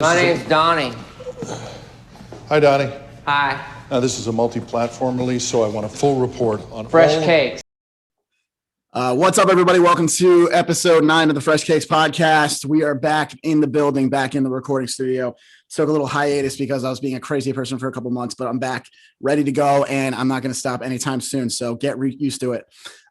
My name's Donny. Hi, Donny. Hi. Now, this is a multi-platform release, so I want a full report on Fresh all cakes. What's up, everybody? Welcome to episode 9 of the Fresh Cakes podcast. We are back in the building, back in the recording studio. Took a little hiatus because I was being a crazy person for a couple months, but I'm back ready to go, and I'm not going to stop anytime soon. So get used to it.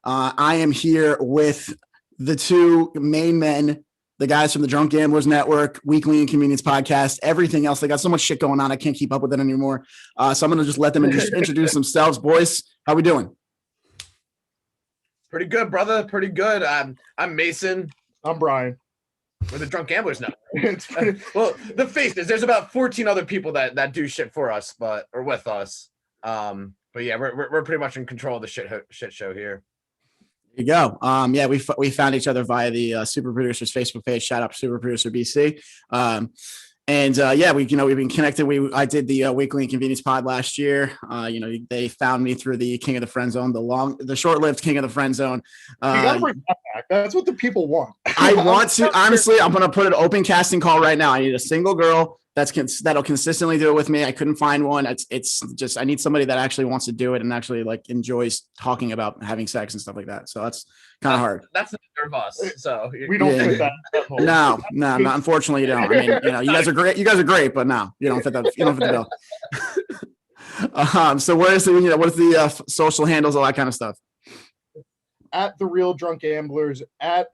I am here with the two main men, the guys from the Drunk Gamblers Network, Weekly Inconvenience Podcast, everything else. They got so much shit going on. I can't keep up with it anymore. So I'm going to just let them introduce themselves. Boys, how we doing? Pretty good, brother. Pretty good. I'm Mason. I'm Brian. We're the Drunk Gamblers Network. Well, the face is there's about 14 other people that do shit for us, or with us. But yeah, we're pretty much in control of the shit show here. There you go. Yeah, we found each other via the Super Producers Facebook page. Shout out to Super Producer BC. Yeah, we've been connected. I did the Weekly Inconvenience Pod last year. They found me through the King of the Friend Zone, the short-lived King of the Friend Zone. You gotta bring that back. That's what the people want. I want to. Honestly, I'm gonna put an open casting call right now. I need a single girl that'll consistently do it with me. I couldn't find one. It's just I need somebody that actually wants to do it and actually enjoys talking about having sex and stuff like that. So that's kind of hard. That's the nerve of us. So we don't fit that. No, not unfortunately you don't. I mean, you guys are great. You guys are great, but no, you don't fit that. You don't fit the bill. So what's the social handles, all that kind of stuff? At the Real Drunk Gamblers, at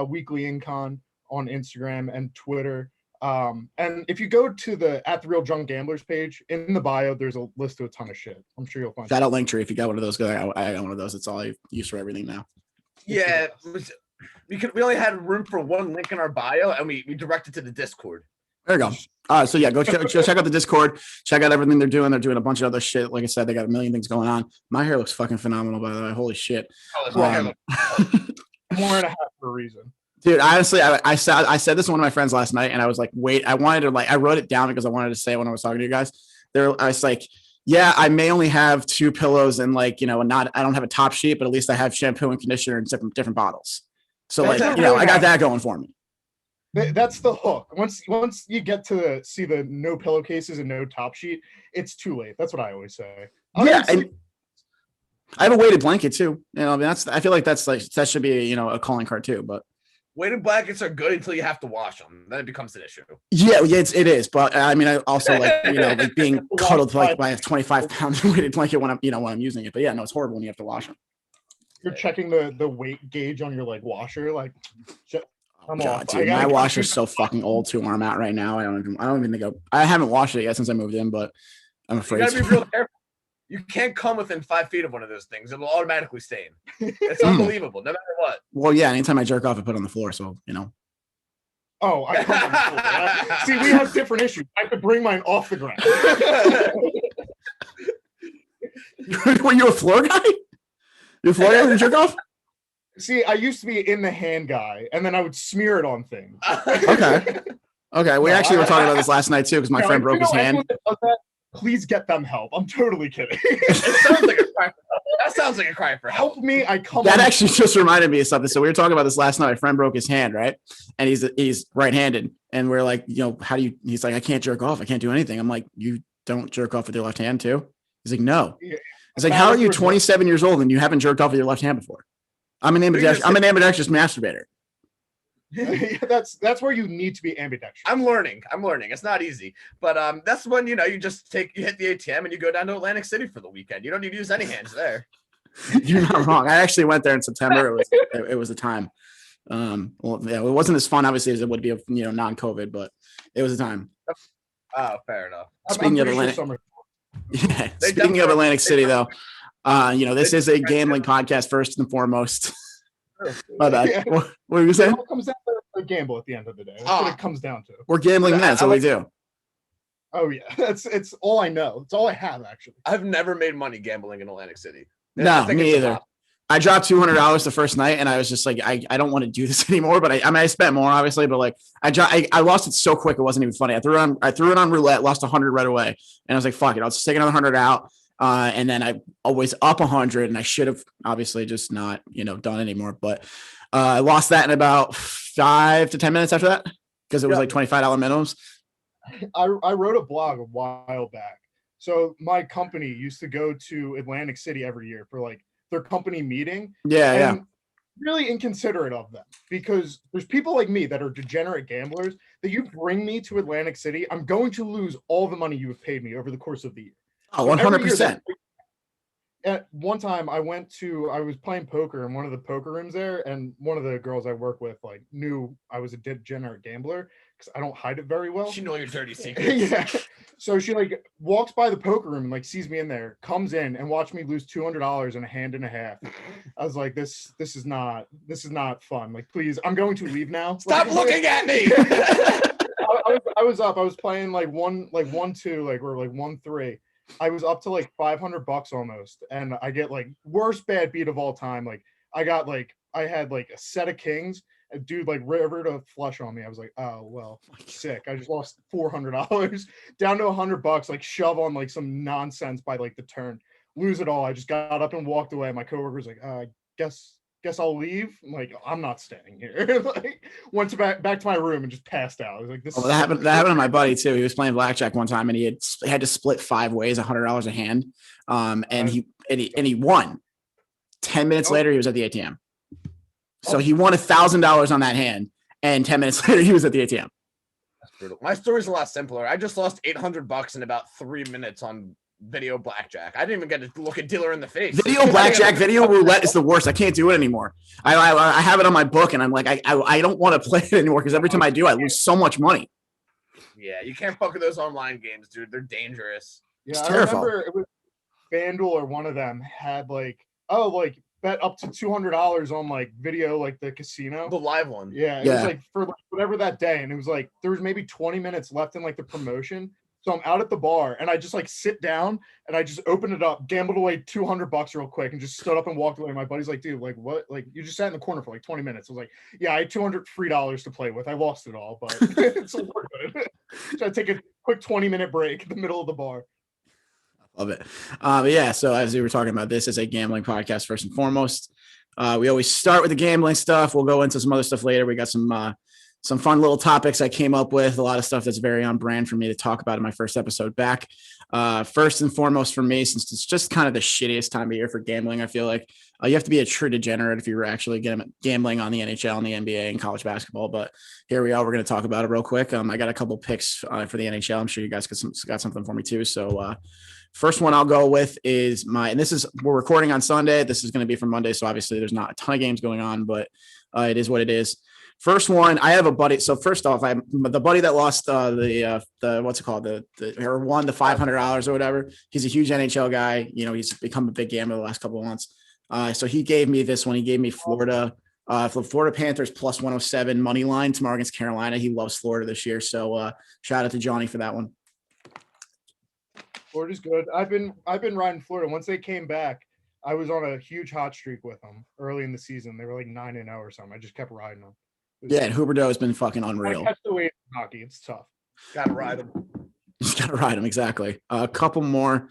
Weekly Incon on Instagram and Twitter. And if you go to the at the Real Drunk Gamblers page, in the bio, there's a list of a ton of shit. I'm sure you'll find. Shout out Linktree if you got one of those. I got one of those. It's all I use for everything now. Yeah, we only had room for one link in our bio, and we directed to the Discord. There you go. So yeah, go check out the Discord. Check out everything they're doing. They're doing a bunch of other shit. Like I said, they got a million things going on. My hair looks fucking phenomenal, by the way. Holy shit. More and a half for a reason. Dude, honestly, I said this to one of my friends last night, and I was like, wait, I wrote it down because I wanted to say it when I was talking to you guys. I was like, yeah, I may only have 2 pillows and I don't have a top sheet, but at least I have shampoo and conditioner in different bottles. So I got that going for me. That's the hook. Once you get to see the no pillowcases and no top sheet, it's too late. That's what I always say. And I have a weighted blanket too. I feel like that should be a calling card too, but. Weighted blankets are good until you have to wash them. Then it becomes an issue. Yeah, it is. But I mean, I also being cuddled by a 25-pound weighted blanket when I'm using it. But yeah, no, it's horrible when you have to wash them. You're checking the weight gauge on your washer. God, dude, my washer's so fucking old too. Where I'm at right now, I don't even think I haven't washed it yet since I moved in. But I'm afraid. You gotta be real careful. You can't come within 5 feet of one of those things. It will automatically stain. It's unbelievable, no matter what. Well, yeah, anytime I jerk off, I put it on the floor, so, Oh, I come on the floor. See, we have different issues. I could bring mine off the ground. Were you a floor guy? You a floor guy when you jerk off? See, I used to be in the hand guy, and then I would smear it on things. Okay. We actually were talking about this last night, too, because my friend broke his hand. Please get them help. I'm totally kidding. It sounds like a cry for help. That sounds like a cry for help. Help me. That actually just reminded me of something. So we were talking about this last night. My friend broke his hand, right? And he's right-handed. And we're like, how do you, he's like, I can't jerk off. I can't do anything. I'm like, you don't jerk off with your left hand too? He's like, no. Yeah. I was like, how are you 27 years old and you haven't jerked off with your left hand before? I'm an ambidextrous masturbator. That's where you need to be ambidextrous. I'm learning. It's not easy, but that's when you hit the ATM and you go down to Atlantic City for the weekend. You don't need to use any hands there. You're not wrong. I actually went there in September. It was a time. It wasn't as fun obviously as it would be if non-COVID, but it was a time. Oh, fair enough. Speaking of Atlantic City, though, this is a gambling podcast first and foremost. My bad. Yeah. What were you saying? It comes down to a gamble at the end of the day. That's what it comes down to. We're gambling men. That's what we do. Oh yeah, it's all I know. It's all I have actually. I've never made money gambling in Atlantic City. No, me either. I dropped $200 the first night, and I was just like, I don't want to do this anymore. But I spent more obviously, but I lost it so quick it wasn't even funny. I threw it on roulette, lost 100 right away, and I was like, fuck it, I'll just take another 100 out. And then I always up 100, and I should have obviously just not, done anymore. But I lost that in about 5 to 10 minutes after that because it was like $25 minimums. I wrote a blog a while back. So my company used to go to Atlantic City every year for like their company meeting. Yeah, yeah. And really inconsiderate of them because there's people like me that are degenerate gamblers that you bring me to Atlantic City, I'm going to lose all the money you have paid me over the course of the year. Oh, So every year 100%. at one time I was playing poker in one of the poker rooms there, and one of the girls I work with like knew I was a degenerate gambler because I don't hide it very well. She know your dirty secrets. Yeah. So she like walks by the poker room and like sees me in there, comes in and watched me lose $200 in a hand and a half. I was like, this is not fun. Like, please, I'm going to leave now. Stop looking at me. I was up. I was playing like 1-2, like we're like 1-3. I was up to like $500 almost, and I get like worst bad beat of all time. Like I had like a set of kings. A dude like river to flush on me. I was like, oh well, sick. I just lost $400 down to $100. Like shove on like some nonsense by like the turn, lose it all. I just got up and walked away. My coworker's like, guess I'll leave. I'm like, I'm not staying here. Like went to back to my room and just passed out. I was like, this. That happened to my buddy too. He was playing blackjack one time and he had to split 5 ways, $100 a hand. And he won. 10 minutes later, he was at the ATM. So he won $1,000 on that hand, and 10 minutes later, he was at the ATM. That's brutal. My story's a lot simpler. I just lost $800 in about 3 minutes on video blackjack. I didn't even get to look a dealer in the face. Video blackjack, video roulette is the worst. I can't do it anymore. I have it on my book, and I'm like, I don't want to play it anymore because every time I do, I lose so much money. Yeah, you can't fuck with those online games, dude. They're dangerous. Yeah, I remember it was FanDuel or one of them had like, bet up to $200 on like video, like the casino, the live one. Yeah, it was like for like whatever that day, and it was like there was maybe 20 minutes left in like the promotion. So I'm out at the bar and I just like sit down and I just opened it up, gambled away $200 real quick, and just stood up and walked away. My buddy's like, dude, like what? Like you just sat in the corner for like 20 minutes. I was like, yeah, I had $200 free to play with. I lost it all, but it's all good. So I take a quick 20-minute break in the middle of the bar. Love it. But yeah, so as we were talking about, this is a gambling podcast first and foremost. We always start with the gambling stuff. We'll go into some other stuff later. We got some fun little topics I came up with, a lot of stuff that's very on brand for me to talk about in my first episode back. First and foremost for me, since it's just kind of the shittiest time of year for gambling, I feel like you have to be a true degenerate if you're actually gambling on the NHL and the NBA and college basketball. But here we are. We're going to talk about it real quick. I got a couple picks for the NHL. I'm sure you guys got something for me too. So first one I'll go with is we're recording on Sunday. This is going to be for Monday. So obviously there's not a ton of games going on, but it is what it is. First one, I have a buddy. So first off, I'm the buddy that lost the what's it called, or won the $500 or whatever. He's a huge NHL guy. You know, he's become a big gambler the last couple of months. So he gave me this one. He gave me Florida Panthers plus 107 money line tomorrow against Carolina. He loves Florida this year. So shout out to Johnny for that one. Florida's good. I've been riding Florida. Once they came back, I was on a huge hot streak with them early in the season. They were like 9-0 or something. I just kept riding them. Yeah, and Huberdeau has been fucking unreal. I catch the weight in hockey. It's tough. Gotta ride them. Just gotta ride them, exactly. A couple more.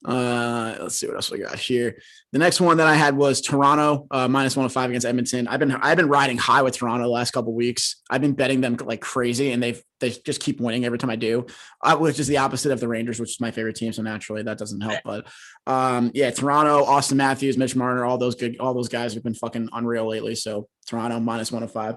Let's see what else we got here. The next one that I had was Toronto minus 105 against Edmonton. I've been riding high with Toronto the last couple of weeks. I've been betting them like crazy, and they just keep winning every time I do, which is the opposite of the Rangers, which is my favorite team. So naturally that doesn't help. But yeah, Toronto, Austin Matthews, Mitch Marner, all those guys have been fucking unreal lately. So Toronto minus 105.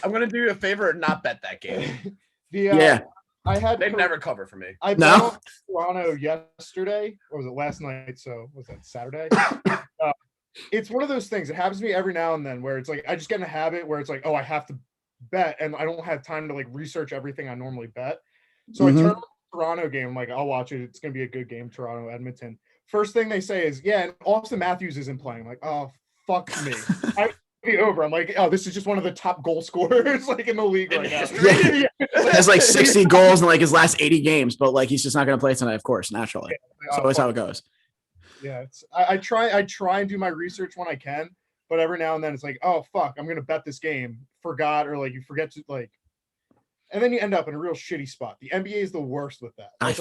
I'm gonna do you a favor and not bet that game. Yeah. They'd never cover for me. I bet on Toronto yesterday, or was it last night? So was that Saturday? It's one of those things. It happens to me every now and then where it's like I just get in a habit where it's like, oh, I have to bet, and I don't have time to like research everything I normally bet. So I turn on the Toronto game. I'm like, I'll watch it. It's gonna be a good game. Toronto, Edmonton. First thing they say is, yeah, and Austin Matthews isn't playing. I'm like, oh, fuck me. Be over. I'm like, oh, this is just one of the top goal scorers like in the league right now. Yeah. Has like 60 goals in like his last 80 games, but like he's just not going to play tonight, of course, naturally. Yeah, so that's how it goes. Yeah, I try and do my research when I can, but every now and then it's like, oh fuck, I'm gonna bet this game. Forgot, or like you forget to like, and then you end up in a real shitty spot. The NBA is the worst with that. I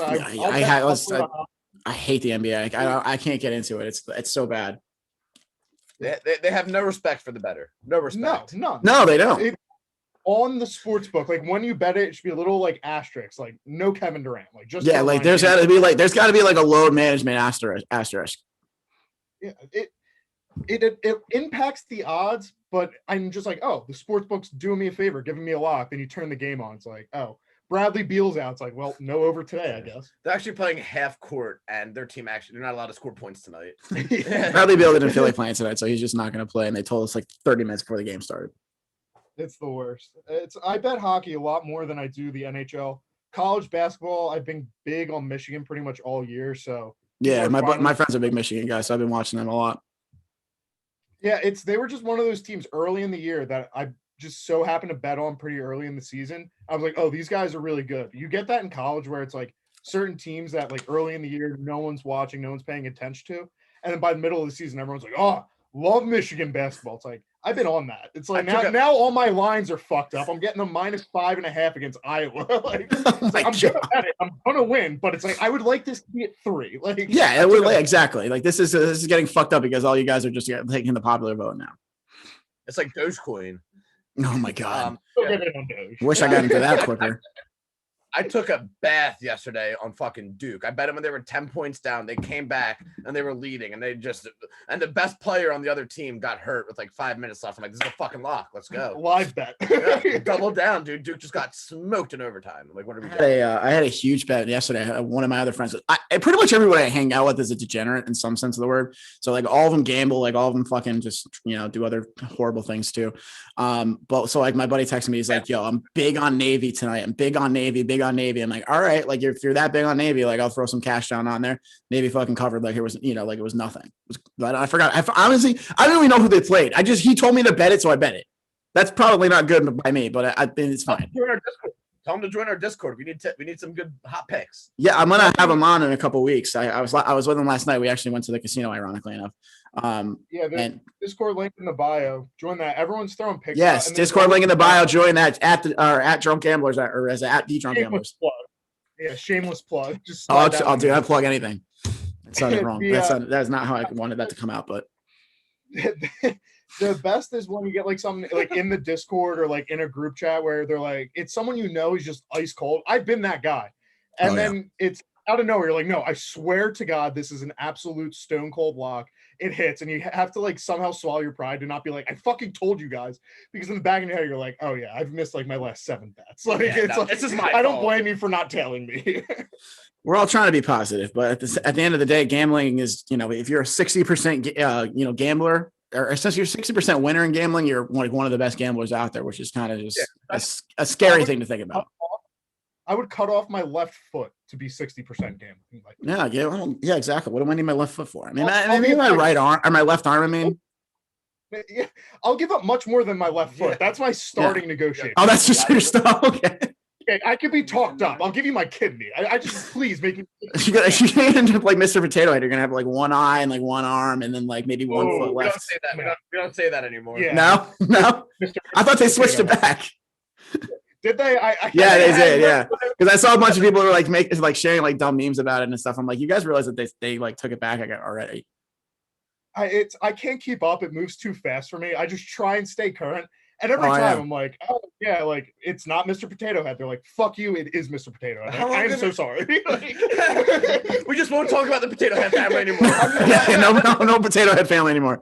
hate the NBA. I can't get into it. It's so bad. They have no respect for the better. No respect. No, they don't. on the sports book, like when you bet it should be a little like asterisk, like no Kevin Durant, like just Yeah, like there's got to be like a load management asterisk. Yeah, it impacts the odds, but I'm just like, oh, the sports book's doing me a favor, giving me a lock. Then you turn the game on, it's like, oh, Bradley Beal's out. It's like, well, no over today, I guess. They're actually playing half court, and their team they're not allowed to score points tonight. Bradley Beal didn't feel like playing tonight, so he's just not going to play. And they told us like 30 minutes before the game started. It's the worst. I bet hockey a lot more than I do the NHL. College basketball, I've been big on Michigan pretty much all year. So yeah, my friends are big Michigan guys, so I've been watching them a lot. Yeah, they were just one of those teams early in the year that I just so happened to bet on pretty early in the season. I was like, oh, these guys are really good. You get that in college where it's like certain teams that like early in the year no one's watching, no one's paying attention to, and then by the middle of the season everyone's like, oh, love Michigan basketball. It's like I've been on that. It's like now all my lines are fucked up. I'm getting a -5.5 against Iowa. Like, I'm gonna bet it. I'm gonna win, but it's like I would like this to be at 3. Like yeah, it would exactly. Like this is getting fucked up because all you guys are just taking the popular vote now. It's like Dogecoin. Oh my god! Yeah. Wish I got into that quicker. I took a bath yesterday on fucking Duke. I bet them when they were 10 points down. They came back and they were leading, and the best player on the other team got hurt with like 5 minutes left. I'm like, this is a fucking lock. Let's go. Live bet. Yeah, double down, dude. Duke just got smoked in overtime. I'm like, what are we doing? I had a huge bet yesterday. One of my other friends, pretty much everybody I hang out with is a degenerate in some sense of the word. So like all of them gamble, like all of them fucking just, do other horrible things too. But so like my buddy texted me, he's like, yo, I'm big on Navy tonight. I'm big on Navy. I'm like, all right, like if you're that big on Navy, like I'll throw some cash down on there. Navy fucking covered like it was, like it was nothing. But I forgot. Honestly, I don't even know who they played. He told me to bet it, so I bet it. That's probably not good by me, but I think it's fine. Tell them to join our Discord. We need some good hot picks. Yeah, I'm gonna have him on in a couple of weeks. I was with him last night. We actually went to the casino, ironically enough. The Discord link in the bio. Join that. Everyone's throwing picks. Yes, Discord link in the bio. Join that at Drunk Gamblers or as at the Drunk Gamblers. Plug. Yeah, shameless plug. Just I'll plug anything. That sounded wrong. That's not how I wanted that to come out, but the best is when you get like something like in the Discord or like in a group chat where they're like, it's someone he's just ice cold. I've been that guy. And then it's out of nowhere. You're like, no, I swear to God, this is an absolute stone cold lock. It hits, and you have to like somehow swallow your pride to not be like, I fucking told you guys, because in the back of your head, you're like, oh yeah, I've missed like my last 7 bets. Like, this is my I don't blame you for not telling me. We're all trying to be positive, but at the end of the day, gambling is, if you're a 60%, gambler, or since you're 60% winner in gambling, you're like one of the best gamblers out there, which is kind of just a scary thing to think about. I would cut off my left foot to be 60% gambling. Yeah, exactly. What do I need my left foot for? I mean, maybe my right arm or my left arm. I mean, yeah, I'll give up much more than my left foot. That's my starting negotiation. Oh, that's just your stuff. Okay. I could be talked up. I'll give you my kidney. I just please make me. You're gonna end up like Mr. Potato Head. You're gonna have like one eye and like one arm, and then like maybe one foot left. We don't say that. We don't say that anymore. Yeah. No. I thought they switched it back. Did they? Yeah, they did. Yeah, because I saw a bunch of people who were like sharing like dumb memes about it and stuff. I'm like, you guys realize that they like took it back already? I can't keep up. It moves too fast for me. I just try and stay current. And every time I'm like, oh yeah, like it's not Mr. Potato Head. They're like, fuck you, it is Mr. Potato Head. I am so sorry. We just won't talk about the Potato Head family anymore. No Potato Head family anymore.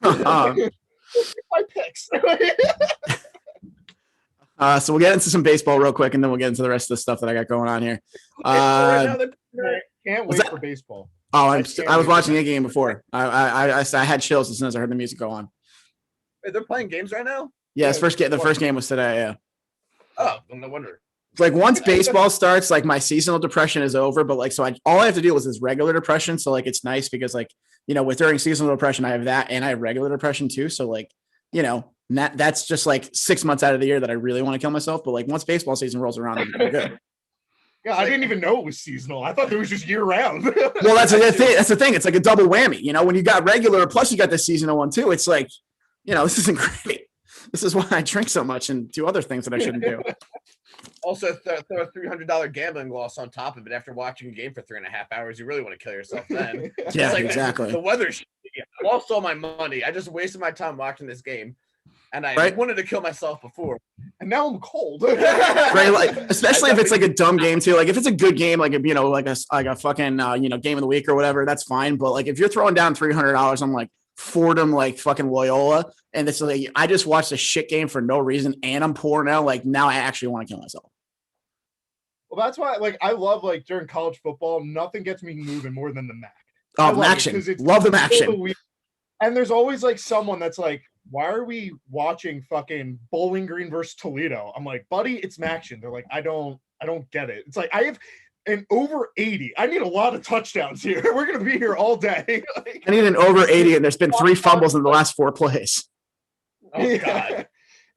My picks. So we'll get into some baseball real quick, and then we'll get into the rest of the stuff that I got going on here. Can't wait for baseball. Oh, I was watching a game before. I had chills as soon as I heard the music go on. Wait, they're playing games right now? Yeah, the first game was today. Yeah. Oh, no wonder. It's like once baseball starts, like my seasonal depression is over. But like, all I have to deal with is regular depression. So like, it's nice because like, with during seasonal depression, I have that, and I have regular depression too. So like, that's just like 6 months out of the year that I really want to kill myself. But like once baseball season rolls around, I'm good. Yeah, I didn't even know it was seasonal. I thought it was just year round. Well, that's the thing. It's like a double whammy. When you got regular, plus you got the seasonal one too. It's like, this isn't great. This is why I drink so much and do other things that I shouldn't do. Also, throw a $300 gambling loss on top of it after watching a game for 3.5 hours. You really want to kill yourself then. Yeah, exactly. The weather's shitty. I lost all my money. I just wasted my time watching this game. and I Right. wanted to kill myself before. And now I'm cold. Right, like especially if it's like a dumb game too. Like if it's a good game, like like a fucking game of the week or whatever, that's fine. But like if you're throwing down $300 on like Fordham, like fucking Loyola, and it's like I just watched a shit game for no reason, and I'm poor now. Like now I actually want to kill myself. Well, that's why, like, I love, like, during college football, nothing gets me moving more than the MAC. Oh, I love it action! 'cause it's Love them the action. week. And there's always like someone that's like, why are we watching fucking Bowling Green versus Toledo? I'm like, buddy, it's Maction. They're like, I don't get it. It's like I have an over 80. I need a lot of touchdowns here. We're gonna be here all day. Like, I need an over 80, and there's been 3 fumbles in the last 4 plays. Oh God.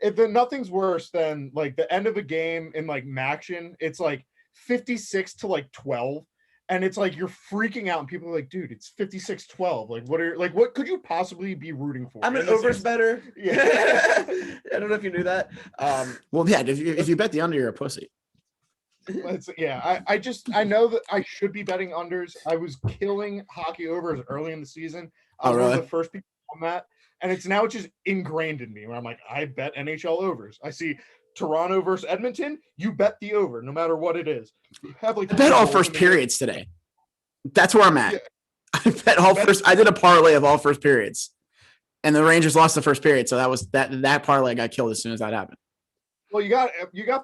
Then nothing's worse than like the end of a game in like Maction. It's like 56 to like 12. And it's like you're freaking out, and people are like, dude, it's 56-12. Like, what could you possibly be rooting for? I'm an And this overs is- better. Yeah. I don't know if you knew that. Well, yeah, if you bet the under, you're a pussy. I know that I should be betting unders. I was killing hockey overs early in the season. I was one really? of the first people on that. And it's now just ingrained in me where I'm like, I bet NHL overs. I see Toronto versus Edmonton, you bet the over no matter what it is. You have like I bet all first periods today. That's where I'm at. Yeah. I bet all first. I did a parlay of all first periods, and the Rangers lost the first period, so that was that parlay got killed as soon as that happened. Well, you got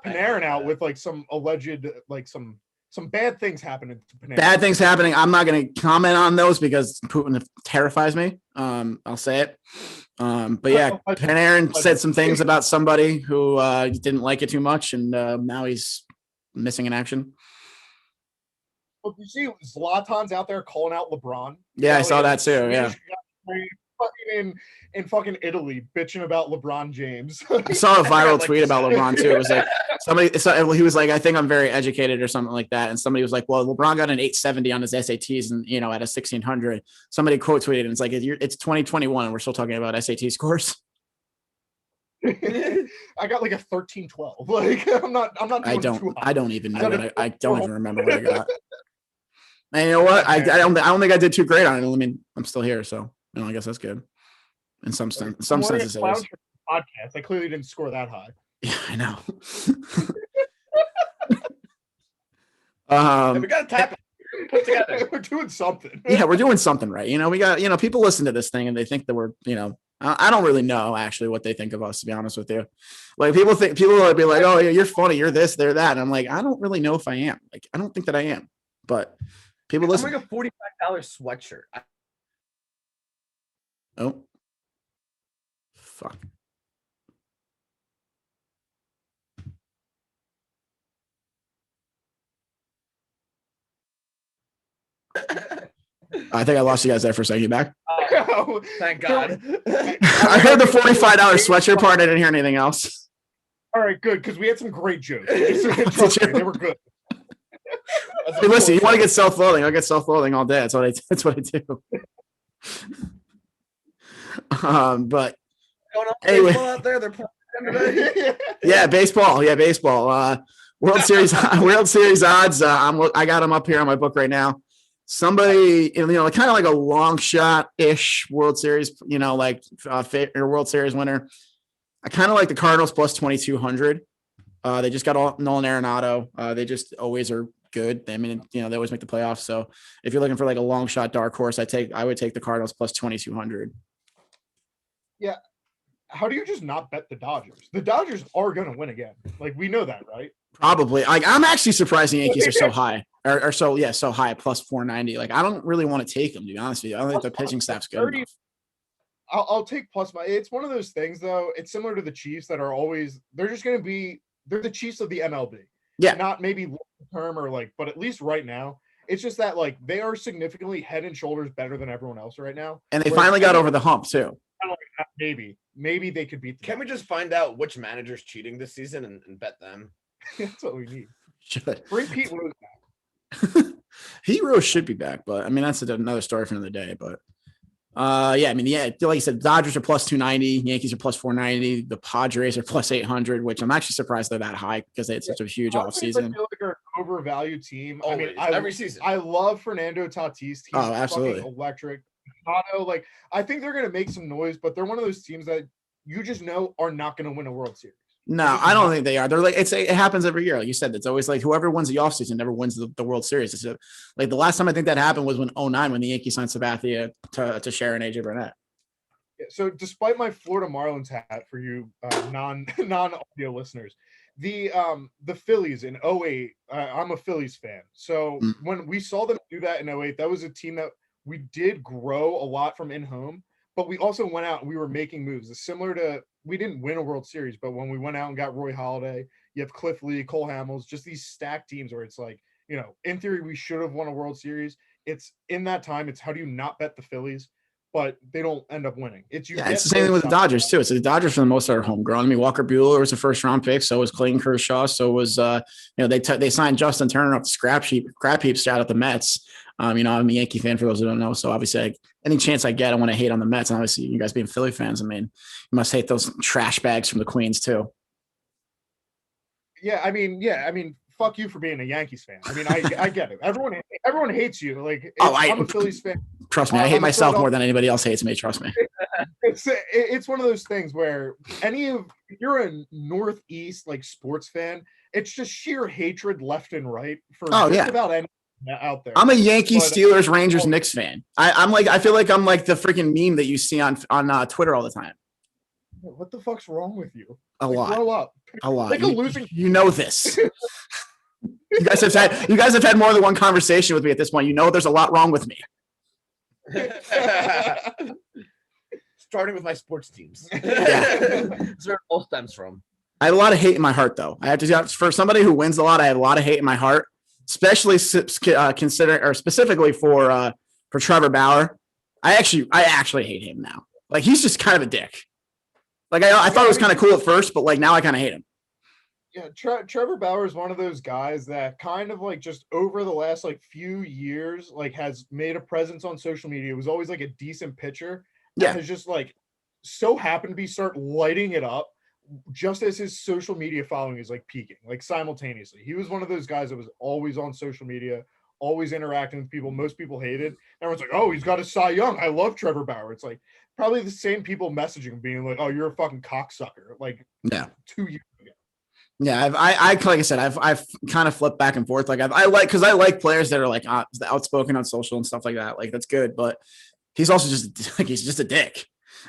Panarin out with like some alleged like some bad things happening to Panarin. Bad things happening. I'm not going to comment on those because Putin terrifies me. I'll say it. But yeah, Panarin said some things about somebody who didn't like it too much, and now he's missing in action. Well, you see Zlatan's out there calling out LeBron. Yeah, I saw that too. Yeah. In fucking Italy, bitching about LeBron James. I saw a viral like tweet this. about LeBron too. It was like he was like, I think I'm very educated or something like that. And somebody was like, well, LeBron got an 870 on his SATs and at a 1600. Somebody quote tweeted, and it's like, it's 2021 and we're still talking about SAT scores. I got like a 13-12. Like I'm not doing I don't even know. I don't Well. even remember what I got. And you know what? I don't think I did too great on it. I mean, I'm still here, so I guess that's good. In some senses, it is. Podcast. I clearly didn't score that high. Yeah, I know. We got to tap it. Put together. We're doing something. Yeah, we're doing something right. We got, people listen to this thing and they think that we're, I don't really know actually what they think of us, to be honest with you. Like people will be like, oh, you're funny, you're this, they're that. And I'm like, I don't really know if I am. Like, I don't think that I am, but people listen. I'm like a $45 sweatshirt. Oh, fuck. I think I lost you guys there for a second. You back? Thank God. I heard the $45 sweatshirt part. I didn't hear anything else. All right, good, because we had some great jokes. Trust me, they were good. Hey, listen, you want to get self-loathing? I'll get self-loathing all day. That's what I do. But anyway, baseball out there, they're playing today. yeah, baseball. World Series odds. I got them up here on my book right now. Somebody, kind of like a long shot ish World Series, World Series winner. I kind of like the Cardinals plus 2,200. They just got Nolan Arenado. They just always are good. I mean, they always make the playoffs. So if you're looking for like a long shot dark horse, I would take the Cardinals plus 2,200. Yeah. How do you just not bet the Dodgers? The Dodgers are going to win again. Like, we know that, right? Probably. Like, I'm actually surprised the Yankees are so high. So high, plus 490. Like, I don't really want to take them, to be honest with you. I don't think the pitching staff's good enough. I'll take plus my. It's one of those things, though. It's similar to the Chiefs that are always. They're just going to be. They're the Chiefs of the MLB. Yeah. Not maybe long term or but at least right now, it's just that they are significantly head and shoulders better than everyone else right now. And they finally got over the hump too. Maybe they could beat them. Can't we just find out which manager's cheating this season and bet them? That's what we need. Should. Bring Pete Rose back. Rose should be back, but I mean that's another story for another day. But like you said, Dodgers are plus 290, Yankees are plus 490, the Padres are plus 800, which I'm actually surprised they're that high because they had such a huge offseason. I feel like they're an overvalued team. Always, every season. I love Fernando Tatis. He's absolutely fucking electric. I think they're gonna make some noise, but they're one of those teams that you just know are not going to win a World Series. No, I don't think they are. They're like, it happens every year. Like you said, it's always like whoever wins the offseason never wins the World Series. It's like the last time I think that happened was when 2009 when the Yankees signed Sabathia to Sharon AJ Burnett. Yeah, so despite my Florida Marlins hat for you non-audio listeners, the Phillies in 08, I'm a Phillies fan. So when we saw them do that in 08, that was a team that we did grow a lot from in home, but we also went out and we were making moves. It's similar to, we didn't win a World Series, but when we went out and got Roy Halladay, you have Cliff Lee, Cole Hamels, just these stacked teams where it's like, you know, in theory, we should have won a World Series. It's in that time, it's how do you not bet the Phillies? But they don't end up winning. It's the same thing with the Dodgers too. It's the Dodgers for the most part are homegrown. I mean, Walker Buehler was a first round pick. So was Clayton Kershaw. So was they signed Justin Turner off the scrap heaps out at the Mets. I'm a Yankee fan for those who don't know. So obviously, any chance I get, I want to hate on the Mets. And obviously, you guys being Philly fans, I mean, you must hate those trash bags from the Queens too. Yeah, I mean, fuck you for being a Yankees fan. I mean, I get it. Everyone hates you. Like, I'm a Phillies fan. Trust me, I hate myself more than anybody else hates me. Trust me. It's one of those things where if you're a Northeast like sports fan, it's just sheer hatred left and right for just about anything out there. I'm a Yankees, Steelers, Rangers, Knicks fan. I feel like I'm like the freaking meme that you see on Twitter all the time. What the fuck's wrong with you? A lot. Grow up. A lot. Like losing. You know this. You guys have had more than one conversation with me at this point. You know there's a lot wrong with me. Starting with my sports teams. Yeah. That's where it all stems from. I have a lot of hate in my heart, though. I have to, for somebody who wins a lot, I have a lot of hate in my heart, especially specifically for Trevor Bauer. I actually hate him now. Like, he's just kind of a dick. Like, I thought it was kind of cool at first, but like now I kind of hate him. Yeah, Trevor Bauer is one of those guys that kind of like just over the last like few years like has made a presence on social media. It was always like a decent pitcher. Yeah, has just like so happened to start lighting it up just as his social media following is like peaking, like simultaneously. He was one of those guys that was always on social media, always interacting with people. Most people hated. Everyone's like, "Oh, he's got a Cy Young. I love Trevor Bauer." It's like probably the same people messaging being like, "Oh, you're a fucking cocksucker." Like 2 years ago. Yeah, like I said, I've kind of flipped back and forth. Like I like players that are like outspoken on social and stuff like that. Like that's good, but he's also just like he's just a dick.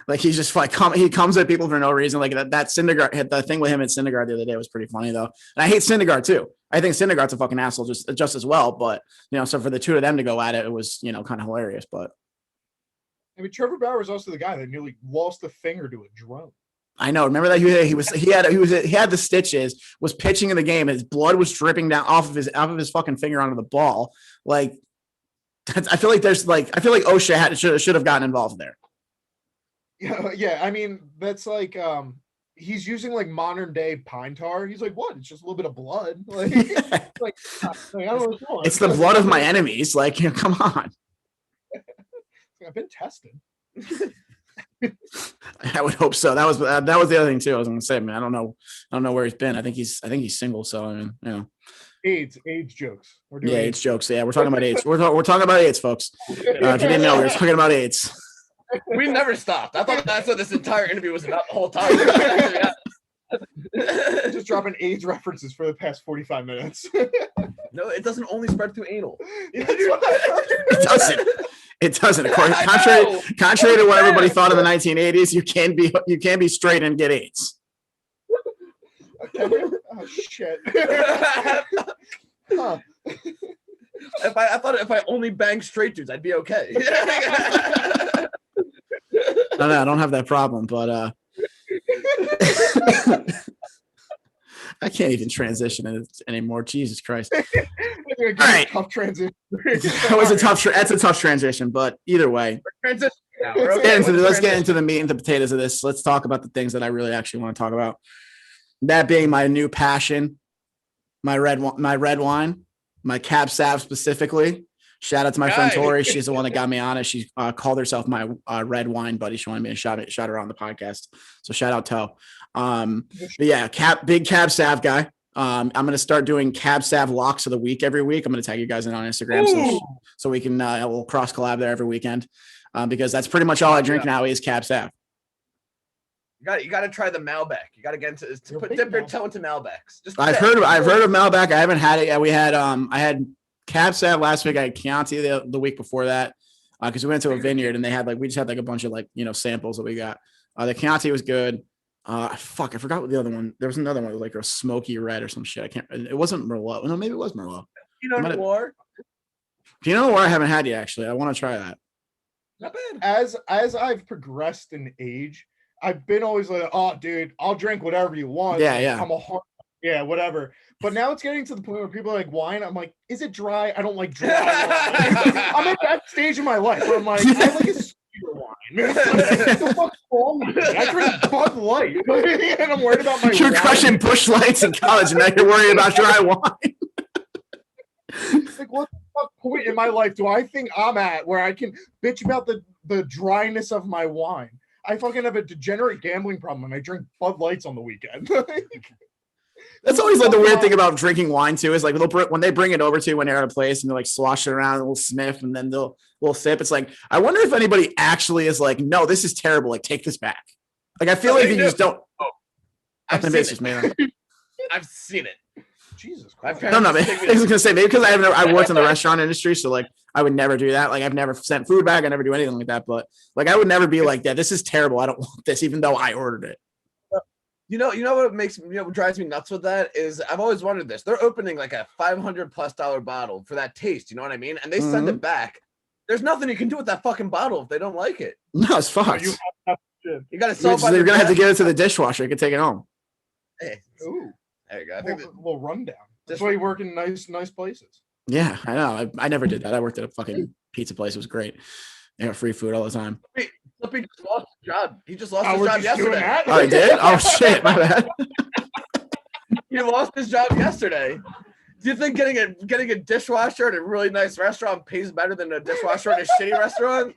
Like he's just like he comes at people for no reason. Like that Syndergaard, the thing with him at Syndergaard the other day was pretty funny though. And I hate Syndergaard too. I think Syndergaard's a fucking asshole just as well. But so for the two of them to go at it was kind of hilarious. But I mean, Trevor Bauer is also the guy that nearly lost a finger to a drone. I know. Remember that he had the stitches, was pitching in the game. His blood was dripping down off of his fucking finger onto the ball. Like, I feel like OSHA should have gotten involved there. Yeah. I mean, that's like he's using like modern day pine tar. He's like, what? It's just a little bit of blood. Like, I don't know what's wrong. It's the blood of my enemies. Like, come on. I've been tested. I would hope so. That was the other thing too. I was going to say, man, I don't know where he's been. I think he's single. So I mean, AIDS jokes. We're doing AIDS jokes. Yeah, we're talking about AIDS. We're talking about AIDS, folks. If you didn't know, we're talking about AIDS. We never stopped. I thought that's what this entire interview was about the whole time. Just dropping AIDS references for the past 45 minutes. No, it doesn't only spread through anal. It doesn't. It doesn't. Contrary to what everybody thought in the 1980s, you can be straight and get AIDS. Oh shit. Huh. I thought if I only banged straight dudes, I'd be okay. No, I don't have that problem, but I can't even transition anymore. Jesus Christ. All right. Tough transition. That's a tough transition, but either way. Transition. Let's get into the meat and the potatoes of this. Let's talk about the things that I really actually want to talk about. That being my new passion, my red wine, my Cab Sav specifically. Shout out to my friend Tori. She's the one that got me on it. She called herself my red wine buddy. She wanted me to shout her on the podcast. So shout out To. But yeah, big Cab Sav guy. I'm going to start doing Cab Sav locks of the week every week. I'm going to tag you guys in on Instagram so we can we'll cross collab there every weekend because that's pretty much all I drink now is Cab Sav. You got to try the Malbec. You got to get into dip your toe into Malbecs. I've heard of Malbec. I haven't had it yet. We had I had Cab Sav last week. I had Chianti the week before that because we went to a vineyard and they had we just had a bunch of samples that we got. The Chianti was good. I forgot what the other one. There was another one like a smoky red or some shit. It wasn't Merlot. No, maybe it was Merlot. Pinot Noir. Pinot Noir I haven't had yet actually. I want to try that. Not bad. As I've progressed in age, I've been always like, oh, dude, I'll drink whatever you want. Yeah. I'm whatever. But now it's getting to the point where people are like wine. I'm like, is it dry? I don't like dry wine. I'm at that stage in my life where I'm like, I like a sweeter wine. What the fuck's wrong with me? I drink Bud Light, and I'm worried about my. You're wine. crushing Busch Lights in college, and now you're worried about dry wine. Like, what the fuck point in my life do I think I'm at where I can bitch about the dryness of my wine? I fucking have a degenerate gambling problem and I drink Bud Lights on the weekend. That's always the weird thing about drinking wine too is when they bring it over to you when they're at a place and they're slosh it around, a little sniff, and then they'll sip. It's like, I wonder if anybody actually is like, no, this is terrible. Take this back. I feel like you just don't. I've seen it. Jesus Christ. No, man. I was gonna say maybe because I worked in the restaurant industry, so I would never do that. I've never sent food back. I never do anything like that. But I would never be like that. This is terrible. I don't want this, even though I ordered it. You know what what drives me nuts with that is I've always wondered this. They're opening a $500+ bottle for that taste. You know what I mean? And they send it back. There's nothing you can do with that fucking bottle if they don't like it. No, it's fucked. You got to sell. They're gonna have to give it to the dishwasher. You can take it home. Hey, ooh, there you go. I think a little rundown. That's why you work in nice places. Yeah, I know. I never did that. I worked at a fucking pizza place. It was great. They got free food all the time. Flippy just lost his job. He just lost his job yesterday. Oh, he did? Oh shit, my bad. He lost his job yesterday. Do you think getting a dishwasher at a really nice restaurant pays better than a dishwasher at a shitty restaurant?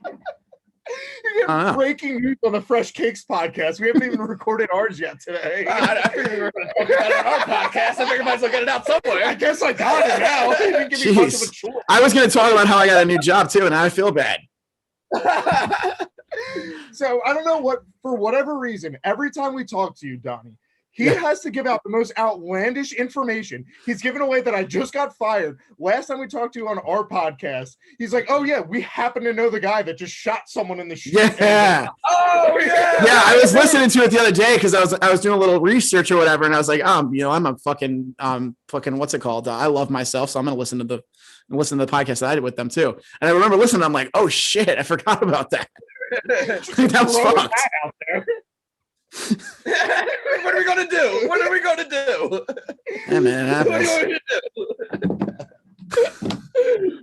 Breaking news on the Fresh Cakes podcast. We haven't even recorded ours yet today. I figured we were going to talk about it on our podcast. I figured I might as well get it out somewhere. I guess I got it now. It didn't give me much of a choice. I was going to talk about how I got a new job too, and now I feel bad. So I don't know for whatever reason, every time we talk to you, Donnie, he has to give out the most outlandish information. He's given away that I just got fired. Last time we talked to you on our podcast, he's like, "Oh yeah, we happen to know the guy that just shot someone in the street." Yeah. Oh yeah. Yeah, I was listening to it the other day because I was doing a little research or whatever, and I was like, I'm a fucking what's it called? I love myself, so I'm gonna listen to the podcast that I did with them too. And I remember listening, I'm like, oh shit, I forgot about that. That was fucked. Out there. What are we gonna do? What are we gonna do? Yeah, man, What are you going to do?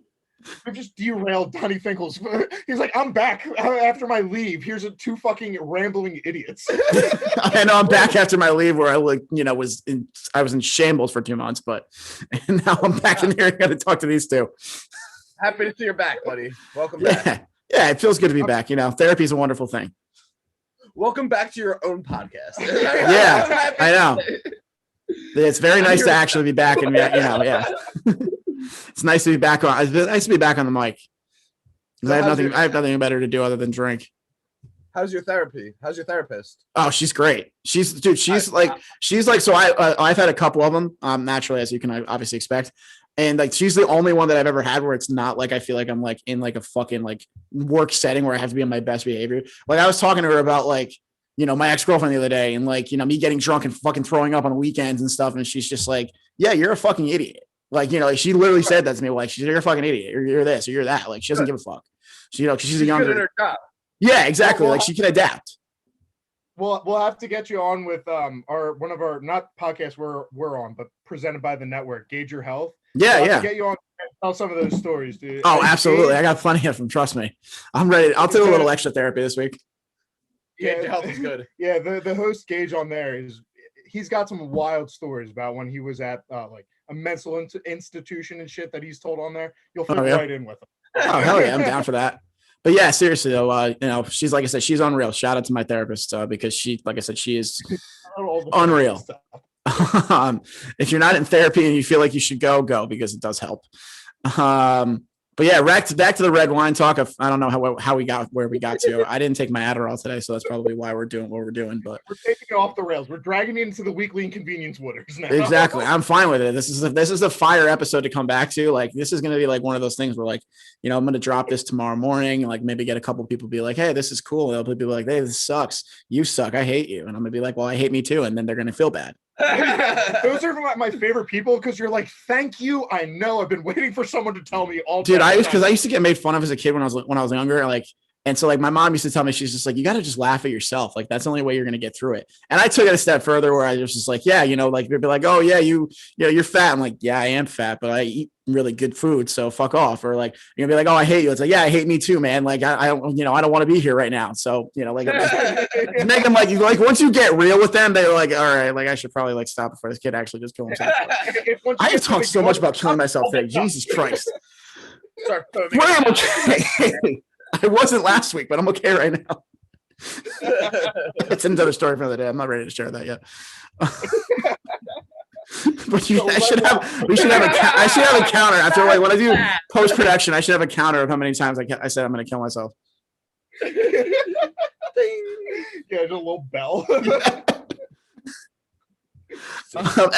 We just derailed Donnie Finkel's. He's like, I'm back after my leave. Here's two fucking rambling idiots. I know I'm back after my leave where I was in shambles for 2 months, but now I'm back in here. I got to talk to these two. Happy to see you're back, buddy. Welcome back. Yeah, it feels good to be back. Therapy is a wonderful thing. Welcome back to your own podcast. Yeah, I know. It's very nice to actually be back, and yeah. It's nice to be back on. It's nice to be back on the mic. I have nothing better to do other than drink. How's your therapy? How's your therapist? Oh, she's great. She's like. So I've had a couple of them, naturally, as you can obviously expect. And she's the only one that I've ever had where it's not I feel like I'm in a fucking work setting where I have to be on my best behavior. I was talking to her about my ex-girlfriend the other day and me getting drunk and fucking throwing up on the weekends and stuff. And she's just like, yeah, you're a fucking idiot. She literally said that to me. You're a fucking idiot. You're this or you're that. She doesn't give a fuck. She's a younger. Good at her job. Yeah, exactly. She can adapt. We'll have to get you on with one of our not podcasts we're on, but presented by the network, Gauge Your Health. Yeah, we'll have to get you on and tell some of those stories, dude. Oh, absolutely. I got plenty of them. Trust me. I'm ready. I'll do a little extra therapy this week. Gauge Your Health is good. Yeah, the host Gauge on there he's got some wild stories about when he was at a mental institution and shit that he's told on there. You'll fit right in with him. Oh, hell yeah. I'm down for that. But yeah, seriously though, she's, like I said, she's unreal. Shout out to my therapist because she, like I said, she is unreal. If you're not in therapy and you feel like you should go because it does help. But yeah, back to the red wine talk. I don't know how we got where we got to. I didn't take my Adderall today, so that's probably why we're doing what we're doing. But we're taking it off the rails. We're dragging you into the weekly inconvenience waters now. exactly, I'm fine with it. This is a fire episode to come back to. Like, this is going to be like one of those things where, like, you know, I'm going to drop this tomorrow morning and like maybe get a couple people be like, hey, this is cool. They'll be like, hey, this sucks. You suck. I hate you. And I'm gonna be like, well, I hate me too. And then they're going to feel bad. Those are my favorite people because you're like, thank you. I know I've been waiting for someone to tell me all. Dude, I used to get made fun of as a kid when I was younger, like, and so like my mom used to tell me, she's just like, you got to just laugh at yourself, like that's the only way you're gonna get through it. And I took it a step further where I was just like, yeah, you know, like they'd be like, oh yeah, you're fat. I'm like, yeah, I am fat, but I eat really good food, so fuck off. Or like you're gonna be like, oh, I hate you. It's like, yeah, I hate me too, man. Like I don't, you know, I don't want to be here right now. So you know, like make them like you, like once you get real with them, they're like, all right, like I should probably like stop before this kid actually just kills himself. I have talked so much about killing myself today. Jesus Christ. Where am okay? I wasn't last week, but I'm okay right now. It's another story for another day. I'm not ready to share that yet. But I should have a counter after, like, when I do post production. I should have a counter of how many times I said I'm going to kill myself. Yeah, just a little bell.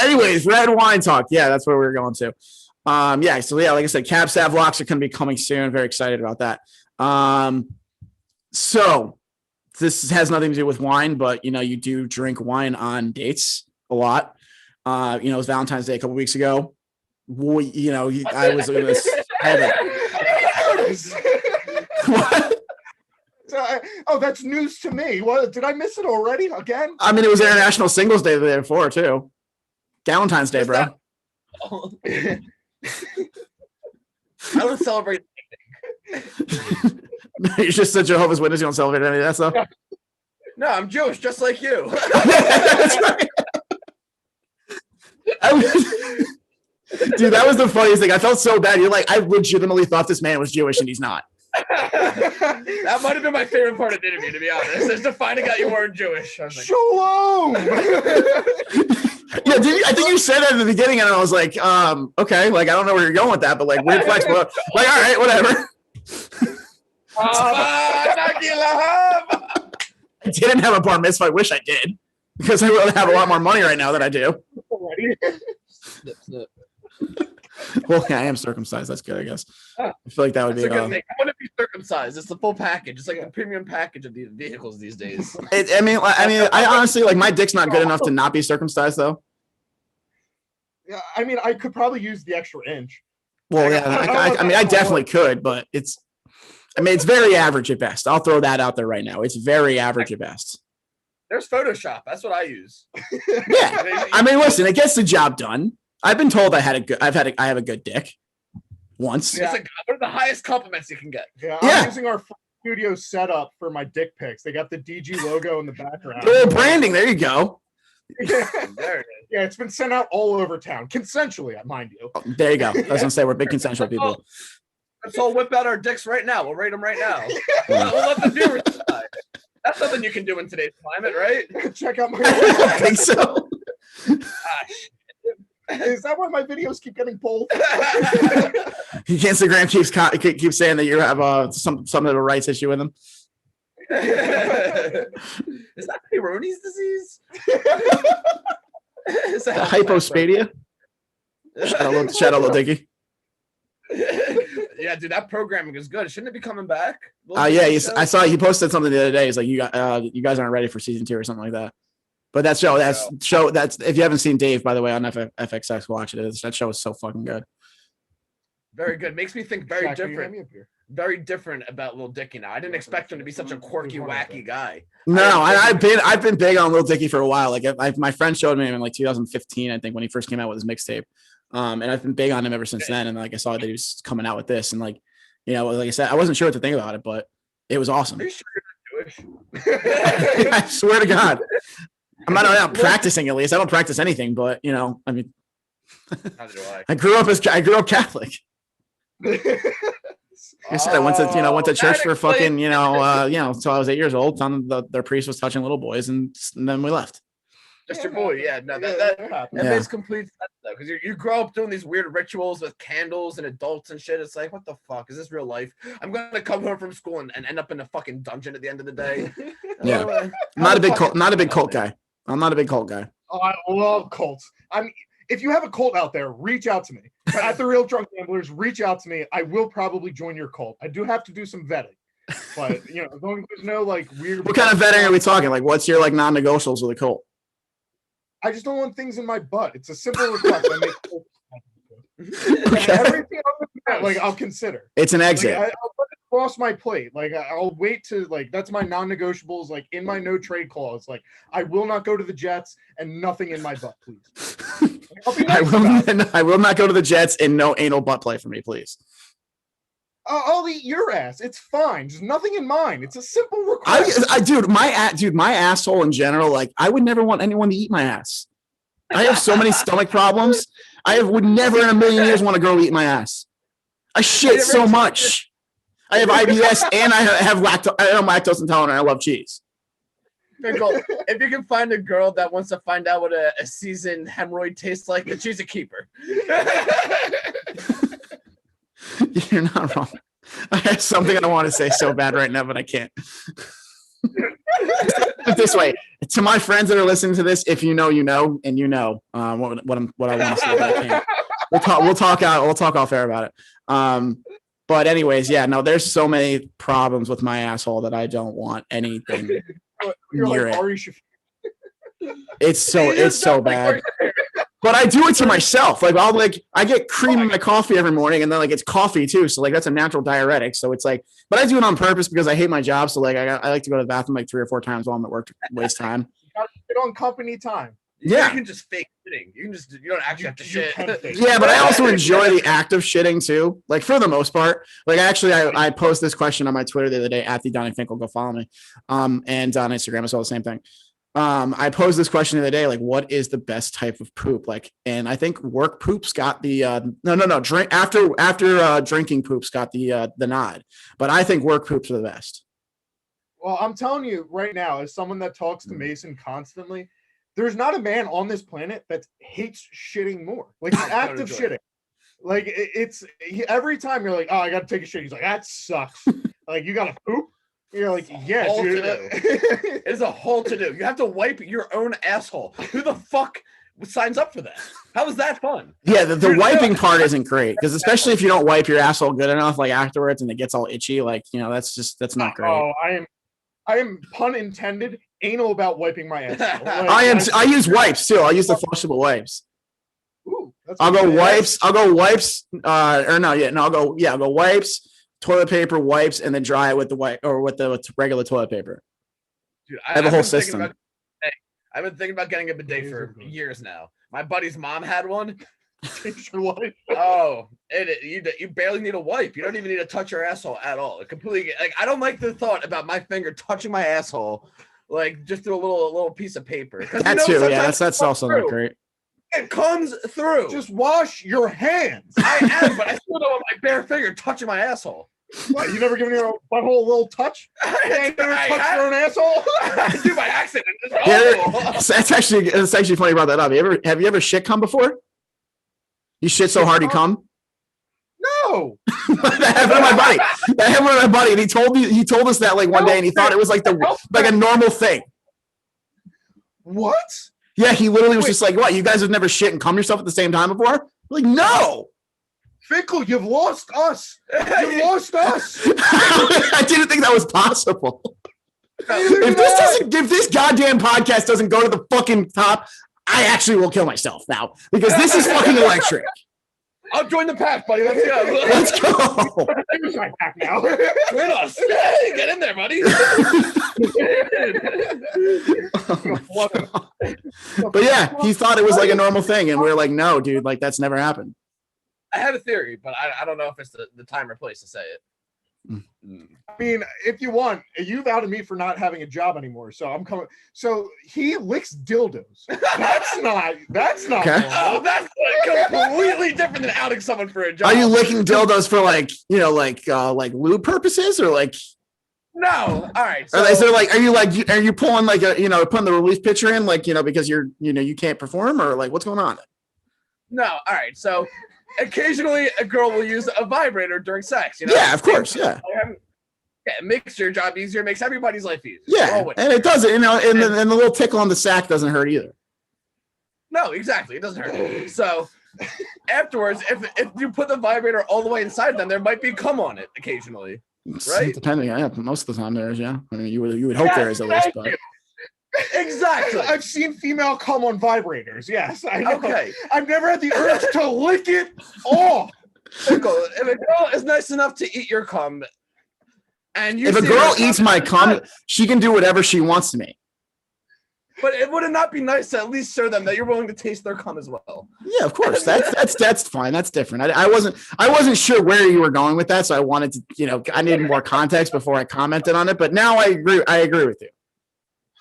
Anyways, red wine talk. Yeah, that's where we're going to. Yeah, so yeah, like I said, Cab Sav locks are going to be coming soon. Very excited about that. So this has nothing to do with wine, but you know, you do drink wine on dates a lot. You know, it was Valentine's Day a couple weeks ago. You know, I was going What? Oh, that's news to me. What, did I miss it already again? I mean, it was International Singles Day the day before too. Valentine's Day, bro. I don't celebrate anything. You're just a Jehovah's Witness. You don't celebrate any of that stuff. No, I'm Jewish, just like you. That's right. Dude, that was the funniest thing. I felt so bad. You're like, I legitimately thought this man was Jewish and he's not. That might have been my favorite part of the interview, to be honest. Is to finding out you weren't Jewish. I was like, Shalom. Yeah, I think you said that at the beginning, and I was like, okay, like I don't know where you're going with that, but like weird flex, but like, all right, whatever. I didn't have a bar mitzvah. I wish I did, because I would have a lot more money right now than I do. snip, snip. Well, yeah, I am circumcised. That's good, I guess. I feel like that would be a good thing. I want to be circumcised. It's the full package. It's like the premium package of these vehicles these days. I honestly, like, my dick's not good enough to not be circumcised, though. Yeah, I mean, I could probably use the extra inch. Well, yeah, I definitely could, but it's very average at best. I'll throw that out there right now. It's very average at best. There's Photoshop. That's what I use. Yeah, I mean, listen, it gets the job done. I've been told I have a good dick once. Yeah. It's one of the highest compliments you can get. Yeah, I'm using our studio setup for my dick pics. They got the DG logo in the background. Oh, branding. There you go. Yeah. There it is. Yeah, it's been sent out all over town, consensually, mind you. Oh, there you go. I was gonna say we're big consensual people. Let's all whip out our dicks right now. We'll rate them right now. We'll let the viewers decide. That's something you can do in today's climate, right? Check out my. I think so. Is that why my videos keep getting pulled? Instagram keeps saying that you have some of the rights issue with them. Is that Peyronie's disease? Is that hypospadia? Shout out, little Dicky. Yeah, dude, that programming is good. Shouldn't it be coming back? Yeah, I saw he posted something the other day. He's like, you guys aren't ready for season 2 or something like that. But that's if you haven't seen Dave, by the way, on FXX, watch it. That show is so fucking good. Very good. Makes me think very different about Lil Dicky now. I didn't expect him to be such a quirky, wacky guy. No, I've been big on Lil Dicky for a while. Like my friend showed me him in like 2015, I think, when he first came out with his mixtape. And I've been big on him ever since then. And like I saw that he was coming out with this, and like, you know, like I said, I wasn't sure what to think about it, but it was awesome. Are you sure you're Jewish? I swear to God. I'm not practicing, at least. I don't practice anything, but you know, I mean, I grew up Catholic. I said I went to church for fucking, until I was 8 years old. Found their priest was touching little boys, and then we left. Just your boy. Yeah, no, that happens. Yeah. makes complete sense though, because you grow up doing these weird rituals with candles and adults and shit. It's like, what the fuck is this real life? I'm gonna come home from school and end up in a fucking dungeon at the end of the day. Yeah. I'm Not a big cult guy. I'm not a big cult guy. Oh, I love cults. If you have a cult out there, reach out to me. At the Real Drunk Gamblers, reach out to me. I will probably join your cult. I do have to do some vetting, but as long as there's no like weird. What kind of vetting are we talking? Like, what's your like non-negotiables with a cult? I just don't want things in my butt. It's a simple request. I make Okay. everything other than that, like I'll consider. It's an exit. Like, I'll put it across my plate. Like I'll wait to like that's my non-negotiables. Like in my no trade clause. Like I will not go to the Jets and nothing in my butt, please. Like, I'll be nice I will not go to the Jets and no anal butt play for me, please. I'll eat your ass. It's fine. Just nothing in mine. It's a simple request. My asshole in general. Like, I would never want anyone to eat my ass. I have so many stomach problems. Would never in a million years want a girl to eat my ass. I shit so much. I have IBS and I am lactose intolerant. I love cheese. Pickle, if you can find a girl that wants to find out what a seasoned hemorrhoid tastes like, then she's a keeper. You're not wrong. I have something I want to say so bad right now, but I can't. This way, to my friends that are listening to this, if you know, you know, and you know what I want to say, but I can't. We'll talk off air about it. But anyways, yeah, no, there's so many problems with my asshole that I don't want anything near it. It's so bad. But I do it to myself. Like I get cream in my coffee every morning, and then like it's coffee too. So like that's a natural diuretic. So it's like, but I do it on purpose because I hate my job. So like I like to go to the bathroom like 3 or 4 times while I'm at work to waste time. You gotta get on company time. Yeah, you can just fake shitting. You don't actually have to shit. Yeah, but I also enjoy the act of shitting too. Like for the most part. Like actually, I posted this question on my Twitter the other day at the Donny Finkel. Go follow me. And on Instagram as well, the same thing. I posed this question the other day, like, what is the best type of poop? Like, and I think work poops got the drink after drinking poops got the nod, but I think work poops are the best. Well, I'm telling you right now, as someone that talks to Mason constantly, there's not a man on this planet that hates shitting more. Like the act of shitting. Like every time you're like, oh, I got to take a shit. He's like, that sucks. Like you got to poop. You're like, yes, it's a whole to do. You have to wipe your own asshole. Who the fuck signs up for that? How is that fun? Yeah, the wiping part isn't great because especially if you don't wipe your asshole good enough, like afterwards, and it gets all itchy, like that's not great. Oh, I am pun intended anal about wiping my asshole. Like, I use wipes too. I use the flushable wipes. Ooh, I'll go wipes. I'll go wipes. Toilet paper, wipes, and then dry it with the wipe or with the regular toilet paper. Dude, I have a whole system. I've been thinking about getting a bidet for years now. My buddy's mom had one. Oh, you barely need a wipe. You don't even need to touch your asshole at all. It completely like I don't like the thought about my finger touching my asshole, like just through a little piece of paper. That too, yeah. That's also not great. It comes through. Just wash your hands. I am, but I still don't want my bare finger touching my asshole. What, you never given your butthole a little touch? You ain't never touched your own asshole? I do by accident. It's actually funny you brought that up. Have you ever shit come before? You shit so hard you come? No. That happened to my buddy. And he told us that like one day, and he thought it was like a normal thing. What? Yeah, he literally was just like, "What? You guys have never shit and come yourself at the same time before?" Like, no. Finkel, you've lost us. You lost us. I didn't think that was possible. If this goddamn podcast doesn't go to the fucking top, I actually will kill myself now because this is fucking electric. I'll join the pack, buddy. Let's go. Let's go. Here's my pack now. Join us. Hey, get in there, buddy. But yeah, he thought it was like a normal thing, and we are like, no, dude, like that's never happened. I had a theory, but I don't know if it's the time or place to say it. I mean, if you want, you've outed me for not having a job anymore, so I'm coming. So he licks dildos. That's not. Okay. Oh, that's like completely different than outing someone for a job. Are you licking dildos for like lube purposes or like? No. All right. So, are you pulling like putting the relief pitcher in like, because you can't perform or like what's going on? no. All right. So occasionally a girl will use a vibrator during sex. Yeah, of course. Yeah. Yeah, it makes your job easier, makes everybody's life easier. Yeah. And it doesn't, and the little tickle on the sack doesn't hurt either. No, exactly. It doesn't hurt. So afterwards, if you put the vibrator all the way inside them, there might be cum on it occasionally. Right? Depending, yeah. Most of the time there is, yeah. I mean, you would hope there is at least, but exactly. I've seen female cum on vibrators. Yes, I know. Okay. I've never had the urge to lick it off. If a girl is nice enough to eat your cum, and if a girl eats my cum, she can do whatever she wants to me. But would it not be nice to at least show them that you're willing to taste their cum as well? Yeah, of course. That's fine. That's different. I wasn't sure where you were going with that, so I wanted to, I needed more context before I commented on it. But now I agree with you.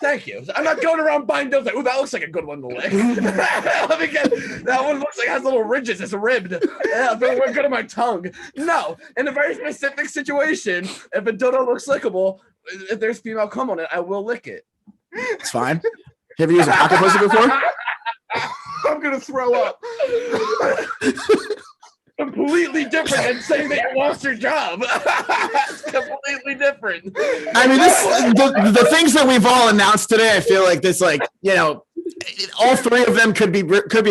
Thank you. I'm not going around buying those like, oh, that looks like a good one to lick. Let me get that one. Looks like it has little ridges. It's ribbed. Yeah, it went good on my tongue. No, in a very specific situation, if a dildo looks lickable, if there's female cum on it, I will lick it. It's fine. Have you used a pocket pussy before? I'm gonna throw up. Completely different than saying that you lost your job. It's completely different. I mean, the things that we've all announced today, I feel like this, like, all three of them could be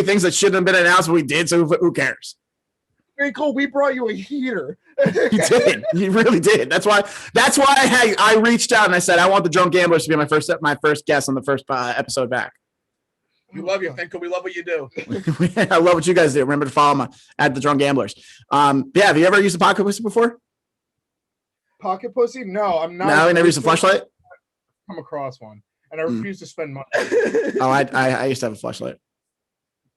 things that shouldn't have been announced, but we did. So who cares? Very cool. We brought you a heater. You did. You really did. That's why I reached out and I said I want the Drunk Gamblers to be my first guest on the first episode back. We love you, Finkel. We love what you do. I love what you guys do. Remember to follow me at the Drunk Gamblers. Yeah, have you ever used a pocket pussy before? Pocket pussy? No, I'm not. No, you never used a fleshlight? Come across one, and I refuse to spend money. Oh, I used to have a fleshlight.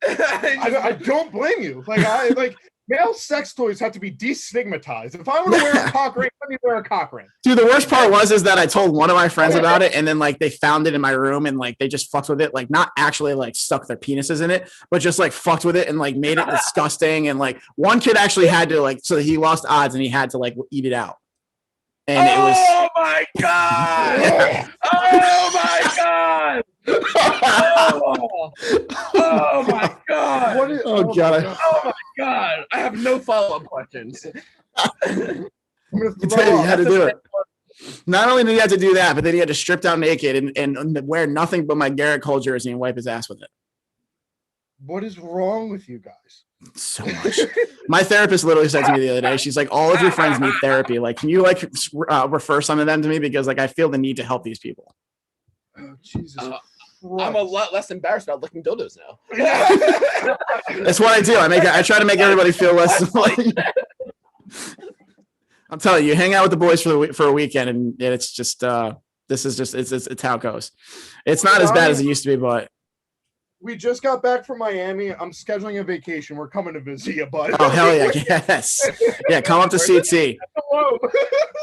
I don't blame you. Like male sex toys have to be destigmatized. If I want to wear a cock ring, let me wear a cock ring. Dude, the worst part is that I told one of my friends about it, and then like they found it in my room, and like they just fucked with it, like not actually like stuck their penises in it, but just like fucked with it and like made it disgusting. And like one kid actually had to so he lost odds and he had to like eat it out. And it was. Oh my god! Oh my god! Oh my god! Oh god! Oh my god! I have no follow-up questions. I'm gonna tell you how to do it. Not only did he have to do that, but then he had to strip down naked and wear nothing but my Garrett Cole jersey and wipe his ass with it. What is wrong with you guys? So much. My therapist literally said to me the other day, she's like, all of your friends need therapy. Like, can you like refer some of them to me? Because like, I feel the need to help these people. Oh, Jesus. I'm a lot less embarrassed about licking dildos now. That's what I do. I try to make everybody feel less. I'm telling you, hang out with the boys for a weekend, and it's just it's how it goes. It's not as bad as it used to be, but we just got back from Miami. I'm scheduling a vacation. We're coming to visit you, bud. Oh hell yeah, yes, yeah. Come up to CT.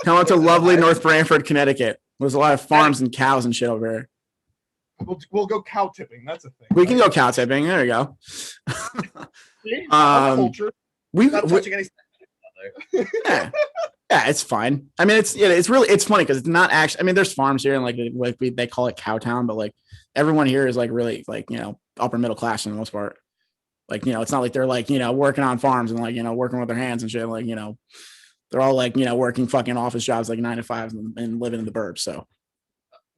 Come up to lovely North Branford, Connecticut. There's a lot of farms and cows and shit over here. We'll go cow tipping. That's a thing. We can go cow tipping. There you go. Culture. Not touching any. Yeah, it's fine. I mean, it's funny because it's not actually. I mean, there's farms here and like they call it Cowtown, but like everyone here is like really like upper middle class for the most part. Like it's not like they're like working on farms and like working with their hands and shit. Like they're all like working fucking office jobs like 9 to 5 and living in the burbs. So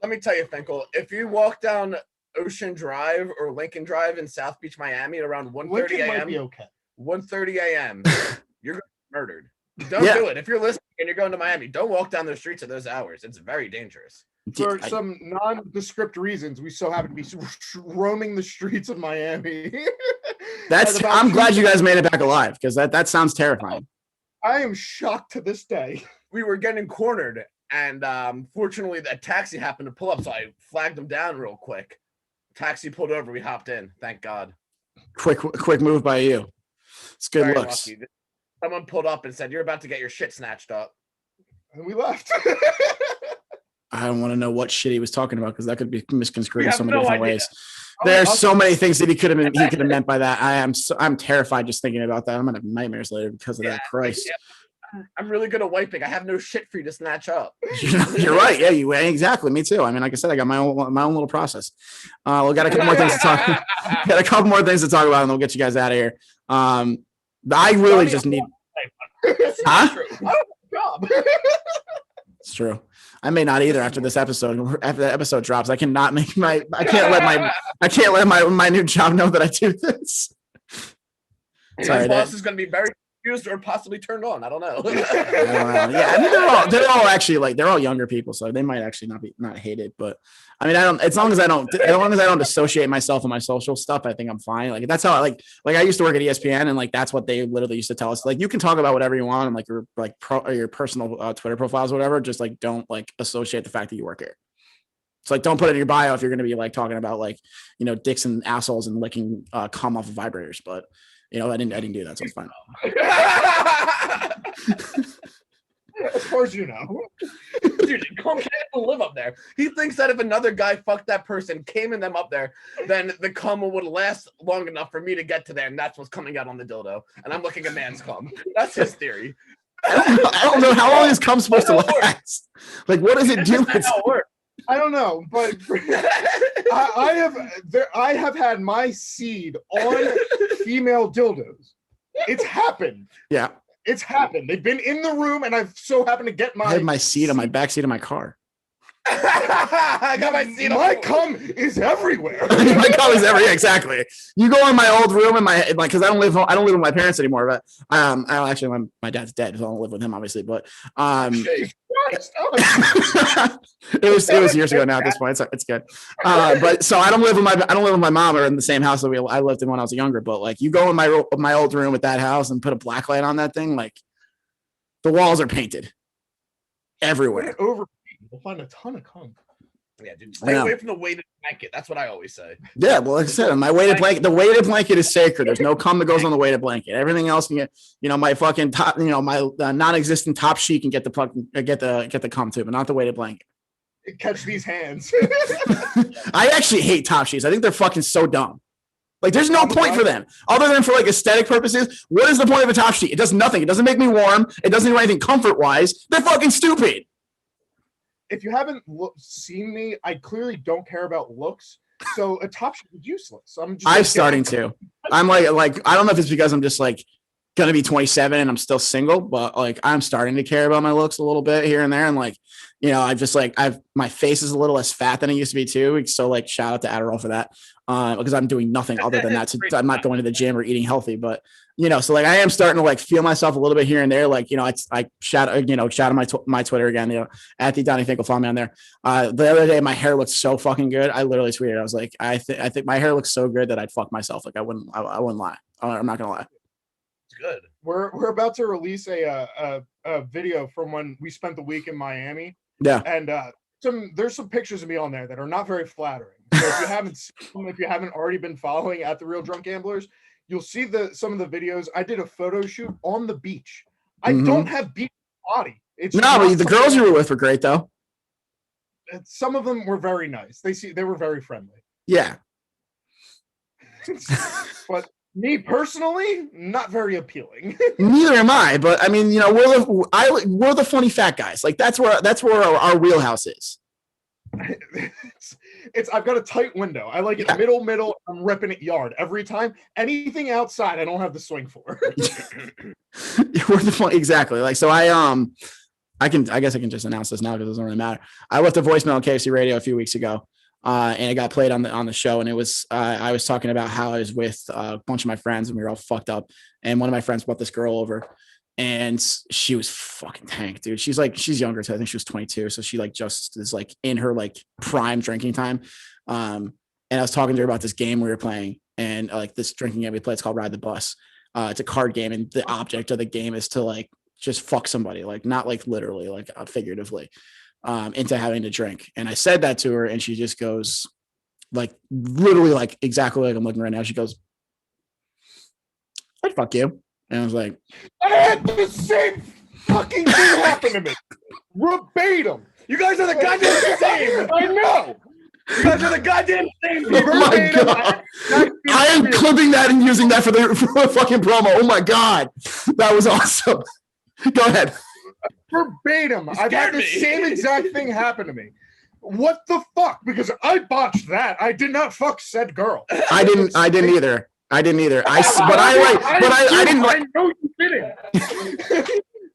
let me tell you, Finkel, if you walk down Ocean Drive or Lincoln Drive in South Beach, Miami at around 1:30 a.m. Okay. 1:30 a.m. you're going to be murdered. Don't do it. If you're listening and you're going to Miami, don't walk down those streets at those hours. It's very dangerous. For some nondescript reasons, we so happen to be roaming the streets of Miami. I'm glad you guys made it back alive because that sounds terrifying. I am shocked to this day. We were getting cornered, and fortunately, a taxi happened to pull up, so I flagged them down real quick. Taxi pulled over. We hopped in. Thank God. Quick move by you. It's good Very looks. Lucky. Someone pulled up and said, "You're about to get your shit snatched up." And we left. I don't want to know what shit he was talking about because that could be misconstrued in so many different ways. Oh, There's so many things that he could have meant by that. I'm terrified just thinking about that. I'm gonna have nightmares later because of that. Christ. I'm really good at wiping. I have no shit for you to snatch up. You're right. Yeah, exactly. Me too. I mean, like I said, I got my own little process. We got a couple more things to talk. Got a couple more things to talk about, and we'll get you guys out of here. I really just need. Huh? It's true. I may not either after this episode. After the episode drops, I cannot make my. I can't let my new job know that I do this. Sorry, boss is going to be very confused or possibly turned on. I don't know. Yeah, I mean they're all actually like they're all younger people, so they might actually not hated. But I mean, I don't. As long as I don't dissociate myself and my social stuff, I think I'm fine. Like that's how I like I used to work at ESPN, and like that's what they literally used to tell us. Like you can talk about whatever you want, and like your personal Twitter profiles, or whatever. Just like don't like associate the fact that you work here. So like don't put it in your bio if you're going to be like talking about like dicks and assholes and licking cum off of vibrators, but. I didn't do that, so it's fine. As far as you know. Dude, cum can't live up there. He thinks that if another guy fucked that person, came in them up there, then the cum would last long enough for me to get to there, and that's what's coming out on the dildo. And I'm looking at man's cum. That's his theory. I don't know how long is cum supposed to last. Like, what does it do? I don't know, but I have had my seed on female dildos. It's happened. Yeah. It's happened. They've been in the room, and I've so happened to get I had my seat on my back seat of my car. I got my seat. My cum is everywhere. My cum is everywhere. Exactly. You go in my old room in my because I don't live with my parents anymore. But I actually my dad's dead, so I don't live with him obviously. But it was years ago now at this point. It's good. But so I don't live with my mom or in the same house that I lived in when I was younger. But like you go in my old room at that house and put a black light on that thing, like the walls are painted everywhere. We'll find a ton of cum. Yeah, dude. Stay away from the weighted blanket. That's what I always say. Yeah, well, like I said, my weighted blanket. The weighted blanket is sacred. There's no cum that goes on the weighted blanket. Everything else can get. My fucking top. My non-existent top sheet can get the cum too, but not the weighted blanket. Catch these hands. I actually hate top sheets. I think they're fucking so dumb. Like, there's no point for them other than for like aesthetic purposes. What is the point of a top sheet? It does nothing. It doesn't make me warm. It doesn't do anything comfort-wise. They're fucking stupid. If you haven't seen me, I clearly don't care about looks. So a top sheet is useless. I'm starting to. I'm like I don't know if it's because I'm just like gonna be 27 and I'm still single, but like I'm starting to care about my looks a little bit here and there. And like, my face is a little less fat than it used to be too. So like shout out to Adderall for that. Because I'm doing nothing other than that. I'm not going to the gym or eating healthy, but so like I am starting to like feel myself a little bit here and there. Like, I shout out my Twitter again, at the Donny Finkel, follow me on there. The other day, my hair looked so fucking good. I literally tweeted, I was like, I think my hair looks so good that I'd fuck myself. Like I wouldn't lie. I'm not going to lie. It's good. We're about to release a video from when we spent the week in Miami. Yeah. And, there's some pictures of me on there that are not very flattering. So if you haven't already been following at The Real Drunk Gamblers, you'll see some of the videos. I did a photo shoot on the beach. I don't have beach body. But the girls you were with were great though. Some of them were very nice. They were very friendly. Yeah. But me personally, not very appealing. Neither am I, but I mean, we're the funny fat guys. Like that's where our wheelhouse is. I've got a tight window. I like it middle. I'm repping it yard every time. Anything outside, I don't have the swing for. We're the funny, exactly. Like so, I guess I can just announce this now because it doesn't really matter. I left a voicemail on KFC Radio a few weeks ago. And it got played on the show, and it was I was talking about how I was with a bunch of my friends and we were all fucked up, and one of my friends brought this girl over, and she was fucking tanked, dude. She's younger, so I think she was 22, so she like just is like in her like prime drinking time. And I was talking to her about this game we were playing, and like this drinking game we play. It's called Ride the Bus. It's a card game, and the object of the game is to like just fuck somebody, like not like literally, like figuratively. Into having to drink. And I said that to her, and she just goes like literally like exactly like I'm looking right now. She goes, I'd fuck you. And I was like, I had the same fucking thing happen to me. Verbatim. You guys are the goddamn same. I know. You guys are the goddamn same. Oh my God. I am clipping that and using that for the fucking promo. Oh my God. That was awesome. Go ahead. Verbatim. I've had scared the me. same exact thing happen to me. What the fuck? Because I botched that. I did not fuck said girl. I didn't either. I didn't. I know you didn't.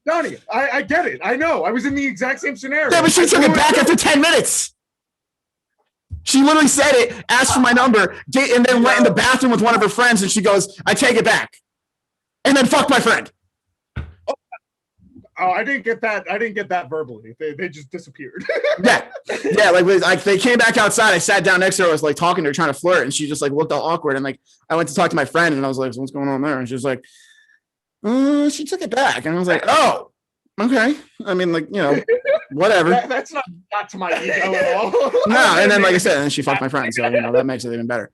Donnie, I get it. I know. I was in the exact same scenario. Yeah, but she took it back after 10 minutes. She literally said it, asked for my number, and then went in the bathroom with one of her friends, and she goes, I take it back. And then fucked my friend. Oh, I didn't get that. I didn't get that verbally. They just disappeared. Yeah. Like they came back outside. I sat down next to her. I was like talking to her, trying to flirt, and she just like looked all awkward. And like I went to talk to my friend, and I was like, "What's going on there?" And she was like, "She took it back." And I was like, "Oh, okay." I mean, like whatever. That's not to my ego at all. No, and then like I said, and then she fucked my friend, so that makes it even better.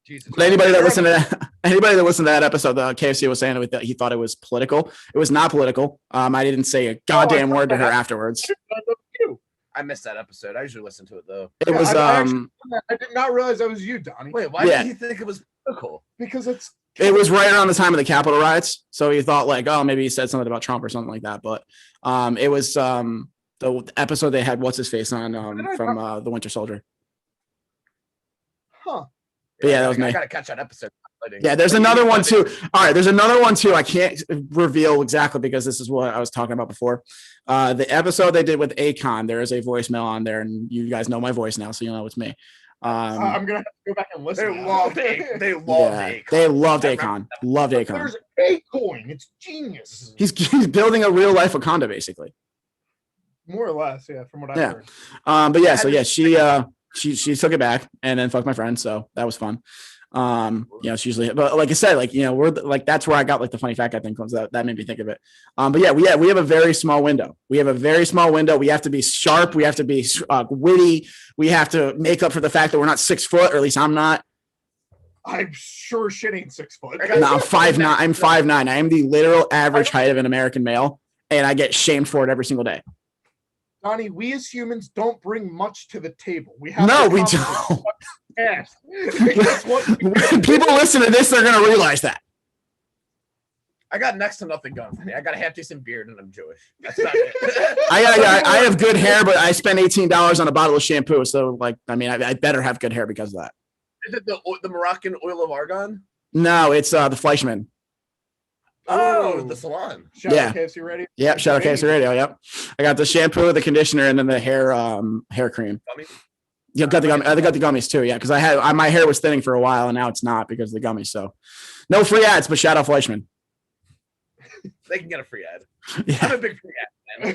Jesus. But anybody that listened to that episode, the KFC was saying that he thought it was political. It was not political. I didn't say a goddamn word to her afterwards. I missed that episode. I usually listen to it though. It was I did not realize that was you, Donnie. Wait, why did he think it was political? Because it was right around the time of the Capitol riots, so he thought like, oh, maybe he said something about Trump or something like that. But it was the episode they had what's his face on from the Winter Soldier. Huh. But yeah, that was me. I gotta catch that episode. Yeah, there's another one too. All right, there's another one too. I can't reveal exactly because this is what I was talking about before. The episode they did with Akon, there is a voicemail on there, and you guys know my voice now, so you know it's me. I'm gonna have to go back and listen. They loved Akon. They loved Akon. Loved Akon. There's Acoin. It's genius. He's building a real life Wakanda, basically. More or less, yeah, from what I've heard. But yeah, so yeah, she took it back and then fucked my friend, so that was fun. It's usually, but like I said, like we're like that's where I got like the funny fact I think comes that made me think of it. But yeah, we have a very small window. We have to be sharp. We have to be witty. We have to make up for the fact that we're not 6 foot, or at least I'm not. I'm sure shit ain't 6 foot. No, I'm 5'9". I'm 5'9". I am the literal average height of an American male, and I get shamed for it every single day. Donnie, we as humans don't bring much to the table. We don't. Yes. When people listen to this, they're gonna realize that. I got next to nothing going for me. I got a half decent beard and I'm Jewish. That's about it. I have good hair, but I spent $18 on a bottle of shampoo. So like, I mean, I better have good hair because of that. Is it the Moroccan oil of argan? No, it's the Fleischmann. Oh, the salon. Shout out KFC Radio. Yep, shout out KFC Radio. Yep, I got the shampoo, the conditioner, and then the hair cream. Gummies? Yeah, got the gummies. I got the gummies too. Yeah, because my hair was thinning for a while, and now it's not because of the gummies. So, no free ads, but shout out Fleischmann. They can get a free ad. Yeah. I'm a big free ad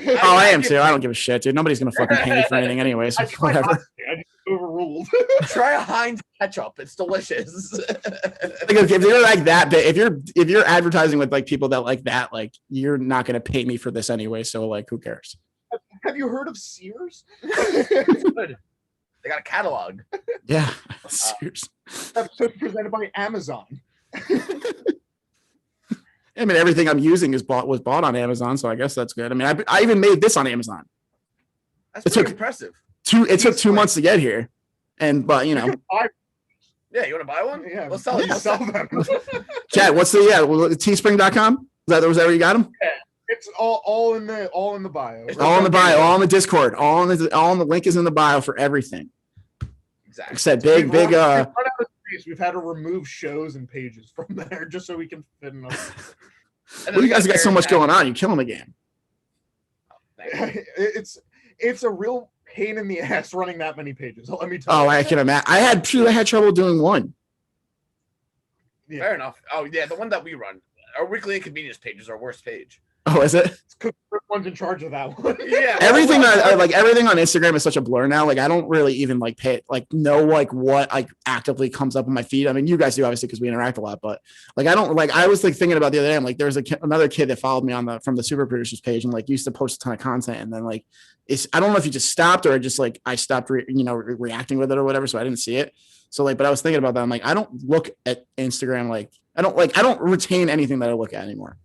man. I am too. I don't give a shit, dude. Nobody's gonna fucking pay me for anything anyway. So whatever. I just overruled. Try a Heinz ketchup. It's delicious. Like, if you're like that, if you're advertising with like people that like that, like you're not gonna pay me for this anyway. So like, who cares? Have you heard of Sears? They got a catalog. Yeah, Sears. Episode presented by Amazon. I mean, everything I'm using was bought on Amazon, so I guess that's good. I mean, I even made this on Amazon. That's pretty impressive. It took 2 months to get here, but yeah, you want to buy one? Yeah, let's sell them. Chad, what's teespring.com? Was that where you got them? Yeah, it's all in the bio. All in the bio, all in the Discord, all in the link is in the bio for everything. Exactly. Like I said, big. We've had to remove shows and pages from there just so we can fit in. Well, you guys got so much going on. You're killing the game. It's a real pain in the ass running that many pages. Let me tell you. Oh, I can imagine. I had trouble doing one. Yeah. Fair enough. Oh yeah, the one that we run, our weekly inconvenience page is our worst page. Oh, is it? It's Cook one's in charge of that one. Yeah. Everything everything on Instagram is such a blur now. Like I don't really even know what actively comes up on my feed. I mean, you guys do obviously because we interact a lot, but like I don't like. I was like thinking about the other day. I'm like, there's another kid that followed me from the Super Producers page and like used to post a ton of content, and then like I don't know if he just stopped or just like I stopped reacting with it or whatever, so I didn't see it. So like, but I was thinking about that. I'm like, I don't look at Instagram I don't retain anything that I look at anymore.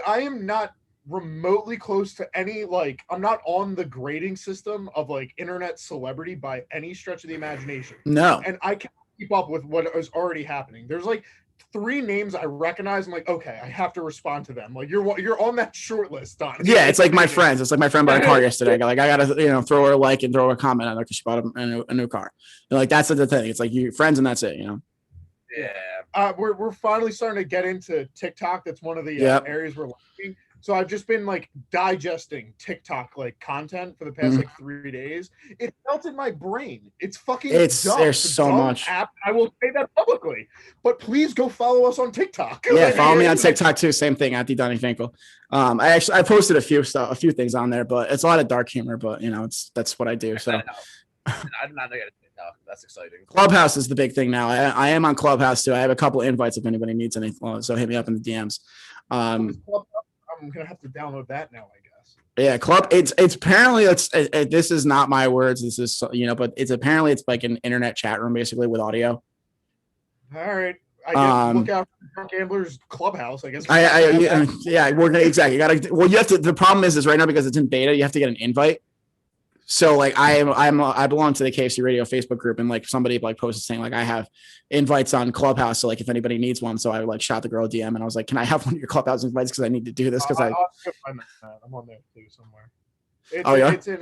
I am not remotely close to any I'm not on the grading system of internet celebrity by any stretch of the imagination. No. And I can't keep up with what is already happening. There's 3 names I recognize. I'm like, okay, I have to respond to them. Like you're on that short list, Donny. Yeah, it's like my friends. It's like my friend bought a car yesterday. I gotta throw her a like and throw her a comment on her because she bought a new car. And like that's the thing. It's like you friends and that's it. Yeah. We're finally starting to get into TikTok. That's one of the areas we're liking. So I've just been like digesting TikTok like content for the past like 3 days. It melted my brain. It's fucking dumb. There's so much app. I will say that publicly. But please go follow us on TikTok. Yeah, follow me on TikTok too. Same thing at the Donny Finkel. I posted a few things on there, but it's a lot of dark humor. But that's what I do. So I'm not gonna TikTok. That's exciting. Clubhouse is the big thing now. I am on Clubhouse too. I have a couple invites if anybody needs anything. So hit me up in the DMs. I'm gonna have to download that now, I guess. Yeah, it's apparently this is not my words. This is but it's like an internet chat room basically with audio. All right, I guess look out for Drunk Gamblers Clubhouse. I guess. We're gonna exactly. You have to. The problem is right now because it's in beta, you have to get an invite. So like I belong to the KFC Radio Facebook group, and like somebody like posted saying like I have invites on Clubhouse, so like if anybody needs one, so I like shot the girl a DM and I was like, can I have one of your Clubhouse invites because I need to do this because I'm on there too somewhere. It's too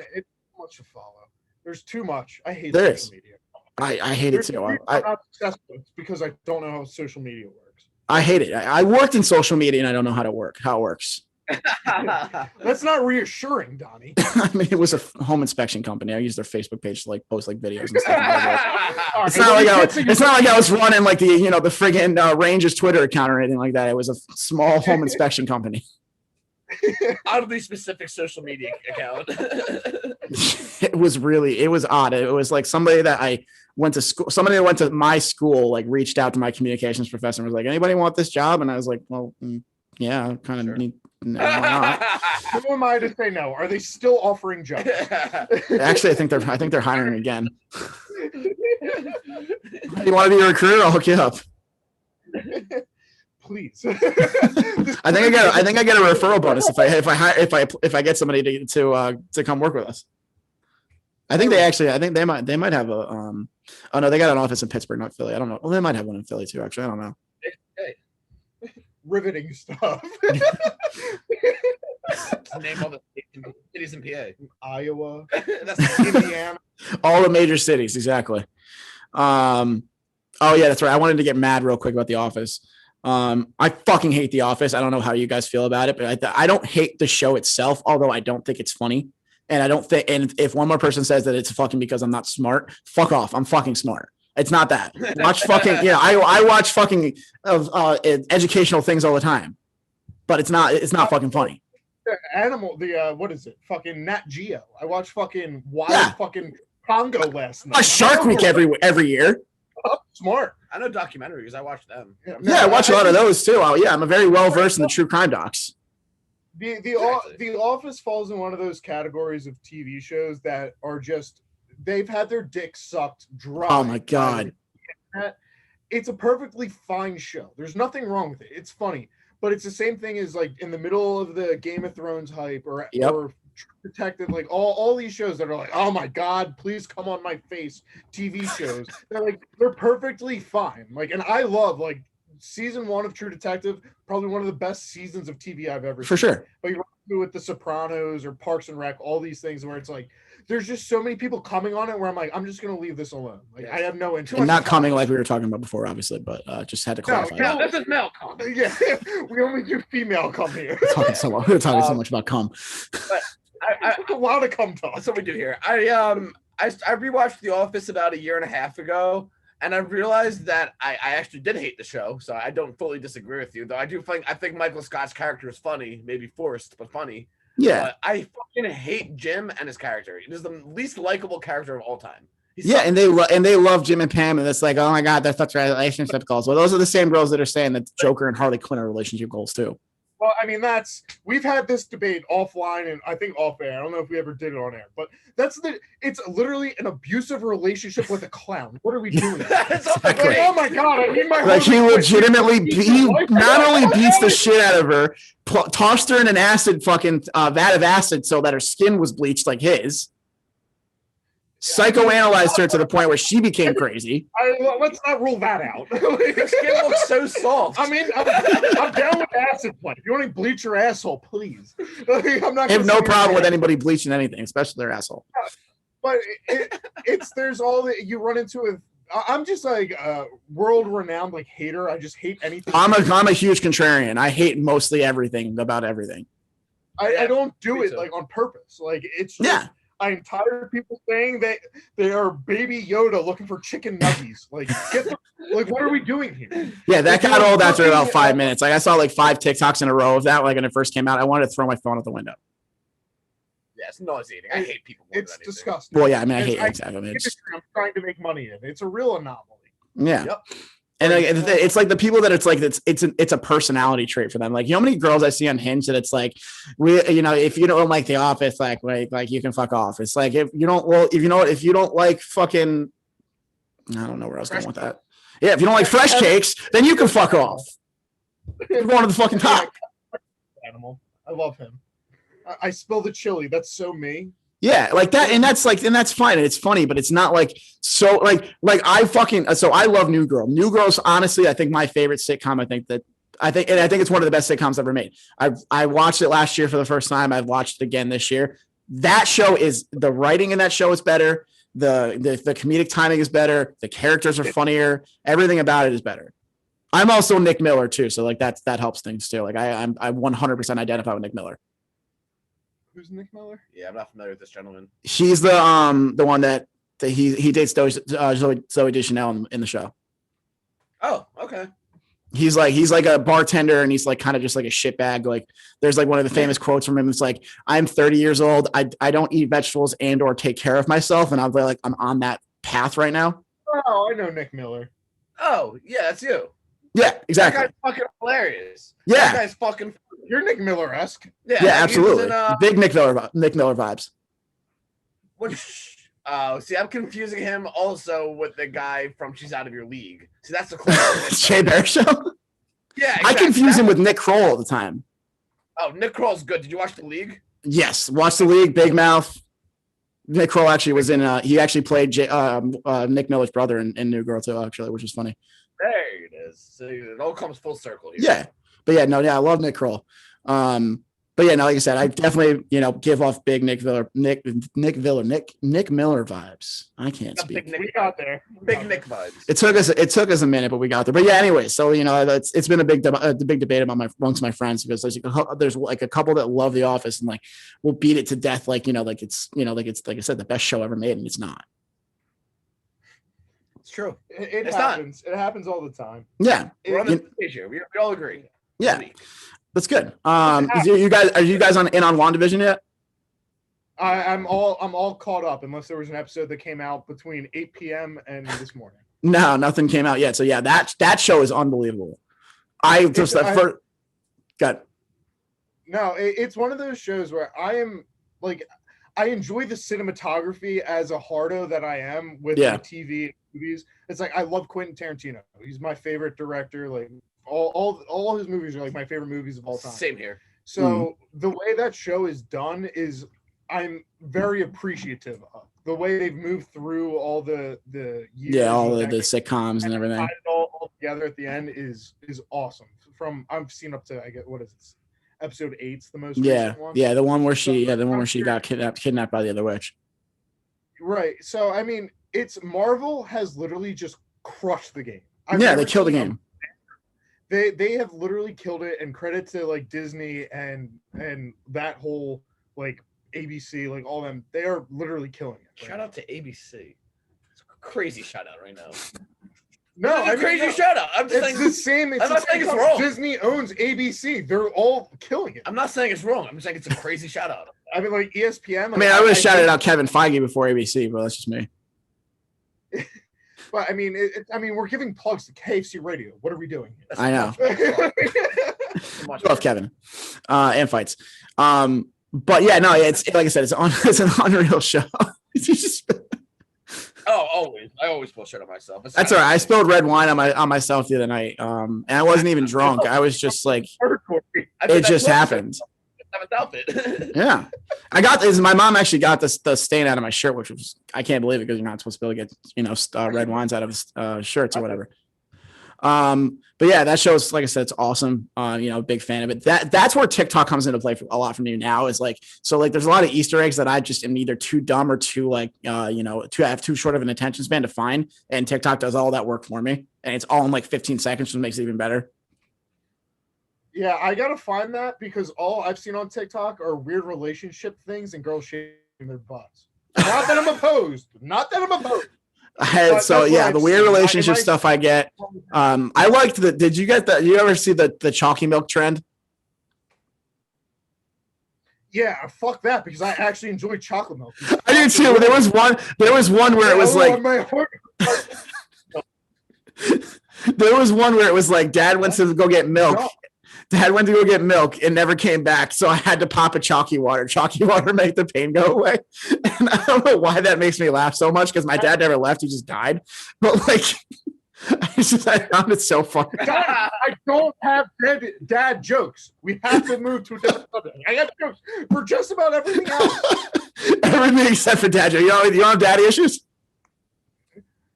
much to follow. There's too much. I hate social media. I hate it too. I'm not successful. It's because I don't know how social media works. I hate it. I worked in social media and I don't know how it works. That's not reassuring, Donny. I mean, it was a home inspection company. I used their Facebook page to like post like videos and stuff. It's not like I was running like the friggin' Rangers Twitter account or anything like that. It was a small home inspection company. Oddly specific social media account. It was odd. It was like somebody that I went to school. Somebody that went to my school like reached out to my communications professor and was like, "Anybody want this job?" And I was like, "Well, yeah, I kind of need." No, why not? Who am I to say no? Are they still offering jobs? Actually, I think they're hiring again. You want to be a recruiter? I'll hook you up. Please. I think I get a referral bonus if I get somebody to come work with us. I think they might have a oh no, they got an office in Pittsburgh, not Philly. I don't know. Well, they might have one in Philly too. Actually, I don't know. Hey. Riveting stuff. Name all the cities in PA. Iowa. That's Indiana. All the major cities, exactly. Oh yeah, that's right. I wanted to get mad real quick about The Office. I fucking hate The Office. I don't know how you guys feel about it, but I don't hate the show itself, although I don't think it's funny. And and if one more person says that it's fucking because I'm not smart, fuck off. I'm fucking smart. It's not that. Watch fucking I watch fucking educational things all the time, but it's not fucking funny. What is it? Fucking Nat Geo. I watch fucking wild fucking Congo last night. Shark Week every year. Oh, smart. I know documentaries. I watch them. Yeah, I watch a lot of those too. I'm a very well versed in the true crime docs. The Office falls in one of those categories of TV shows that are just they've had their dick sucked dry. Oh my god. It's a perfectly fine show. There's nothing wrong with it. It's funny, but it's the same thing as like in the middle of the Game of Thrones hype or True Detective, like all these shows that are like, oh my god, please come on my face TV shows. They're perfectly fine. Like, and I love like season 1 of True Detective, probably one of the best seasons of TV I've ever seen. For sure. But you do with The Sopranos or Parks and Rec, all these things where it's like there's just so many people coming on it where I'm like, I'm just gonna leave this alone. Like I have no interest. And not coming like we were talking about before, obviously, but just had to clarify. No, this is male cum. Yeah, we only do female cum here. We're talking so much about cum. But a lot of cum talk. That's what we do here. I rewatched The Office about a year and a half ago, and I realized that I actually did hate the show. So I don't fully disagree with you, though. I think Michael Scott's character is funny, maybe forced, but funny. Yeah, I fucking hate Jim and his character. It is the least likable character of all time. And they love Jim and Pam, and it's like, oh my god, that's such relationship goals. Well, those are the same girls that are saying that Joker and Harley Quinn are relationship goals too. Well, I mean, we've had this debate offline and I think off air. I don't know if we ever did it on air, but it's literally an abusive relationship with a clown. What are we doing? Exactly. Like, oh my god, I need my like he legitimately not only beats the shit out of her, tossed her in an acid fucking vat of acid so that her skin was bleached like his. psychoanalyzed her to the point where she became crazy. Let's not rule that out. Your skin looks so soft. I mean, I'm down with acid play. If you want to bleach your asshole, please. I'm not. I have no problem with anybody bleaching anything, especially their asshole. But there's all that you run into with. I'm just like a world-renowned like hater. I just hate anything. I'm a huge contrarian. I hate mostly everything about everything. I don't do it like on purpose. Like it's just, I'm tired of people saying that they are baby Yoda looking for chicken nuggies. Like, what are we doing here? Yeah, that got old after about 5 minutes. Like I saw like 5 TikToks in a row of that. Like when it first came out, I wanted to throw my phone out the window. Yeah, it's nauseating. I hate people. It's disgusting. Well, yeah, I mean, I hate it. Exactly. I mean, I'm trying to make money in. It's a real anomaly. Yeah. Yep. And like, it's like the people that it's a personality trait for them. Like, you know how many girls I see on Hinge that it's like, if you don't like The Office, like you can fuck off. It's like, if you don't like fucking, I don't know where I was going with that. Yeah. If you don't like fresh cakes, then you can fuck off. You're going to the fucking top. Animal. I love him. I spill the chili. That's so me. Yeah, like that, and that's fine, and it's funny, but it's not like so like I love New Girl. New Girl's honestly, I think my favorite sitcom. I think it's one of the best sitcoms ever made. I watched it last year for the first time. I've watched it again this year. That show is the writing in that show is better. The comedic timing is better. The characters are funnier. Everything about it is better. I'm also Nick Miller too, so like that helps things too. Like I 100% identify with Nick Miller. Who's Nick Miller? Yeah, I'm not familiar with this gentleman. He's the one that he dates Zoe Deschanel in the show. Oh, okay. He's like a bartender, and he's like kind of just like a shitbag. Like there's like one of the famous quotes from him. It's like, I'm 30 years old. I don't eat vegetables and or take care of myself, and I'm like I'm on that path right now. Oh, I know Nick Miller. Oh, yeah, that's you. Yeah, exactly. That guy's fucking hilarious. Yeah, that guy's fucking. You're Nick Miller-esque. Yeah, absolutely. Big Nick Miller vibes. See, I'm confusing him also with the guy from She's Out of Your League. See, that's the close. Jay Baruchel? Yeah, exactly. I confuse him with Nick Kroll all the time. Oh, Nick Kroll's good. Did you watch The League? Yes, watch The League. Big Mouth. Nick Kroll actually was in. He actually played Nick Miller's brother in New Girl too, actually, which is funny. There it is. So it all comes full circle here. Yeah. But yeah, I love Nick Kroll. But yeah, no, like I said, I definitely, give off big Nick Miller vibes. I can't speak. Big Nick, we got there. Big Nick vibes. It took us a minute, but we got there. But yeah, anyway, so it's been a big debate amongst my friends, because there's like a couple that love The Office and like will beat it to death, like it's like I said, the best show ever made, and it's not. It's true. It happens. It happens all the time. Yeah, we're on the page here. We all agree. Yeah. That's good. Are you guys on WandaVision yet? I'm all caught up, unless there was an episode that came out between 8 p.m. and this morning. No, nothing came out yet. So yeah, that show is unbelievable. It's one of those shows where I enjoy the cinematography as a hardo that I am with TV and movies. It's like I love Quentin Tarantino. He's my favorite director. Like all his movies are like my favorite movies of all time. Same here. So the way that show is done is I'm very appreciative of the way they've moved through all the years. All the sitcoms and everything. All together at the end is awesome. I've seen up to what is it? Episode 8's the most recent one. Yeah, the one where she got kidnapped by the other witch. Right. So I mean, Marvel has literally just crushed the game. They killed the game. They have literally killed it, and credit to like Disney and that whole like ABC, like all them, they are literally killing it. Shout out to ABC. It's a crazy shout out right now. No, crazy shout out. I'm just saying the same. I'm not saying it's wrong. Disney owns ABC. They're all killing it. I'm not saying it's wrong. I'm just saying it's a crazy shout out. I mean, like ESPN. I would have shouted out Kevin Feige before ABC, but that's just me. But I mean, we're giving plugs to KFC Radio. What are we doing here? I know. Love Kevin and fights. But yeah, no, it's like I said, it's an unreal show. Always. I always pull shit on myself. That's all right. I spilled red wine on myself the other night, and I wasn't even drunk. I was just like, it just happened. seventh outfit. Yeah. I got this. My mom actually got this the stain out of my shirt, which was I can't believe it because you're not supposed to be able to get red wines out of shirts or whatever. But yeah, that shows, like I said, it's awesome. Big fan of it. That's where TikTok comes into play a lot for me now is like, so like, there's a lot of Easter eggs that I just am either too dumb or too I have too short of an attention span to find. And TikTok does all that work for me. And it's all in like 15 seconds, which makes it even better. Yeah, I gotta find that because all I've seen on TikTok are weird relationship things and girls shaving their butts. Not that I'm opposed. The weird relationship stuff I get. I liked did you get that? You ever see the chalky milk trend? Yeah, fuck that because I actually enjoy chocolate milk. I do too. There was one where it was like there was one where it was like dad went to go get milk. Dad went to go get milk and never came back. So I had to pop a chalky water. Chalky water make the pain go away. And I don't know why that makes me laugh so much because my dad never left. He just died. But like, I found it so funny. I don't have dad jokes. We have to move to a different subject. I got jokes for just about everything else. Everything except for dad jokes. You don't have daddy issues?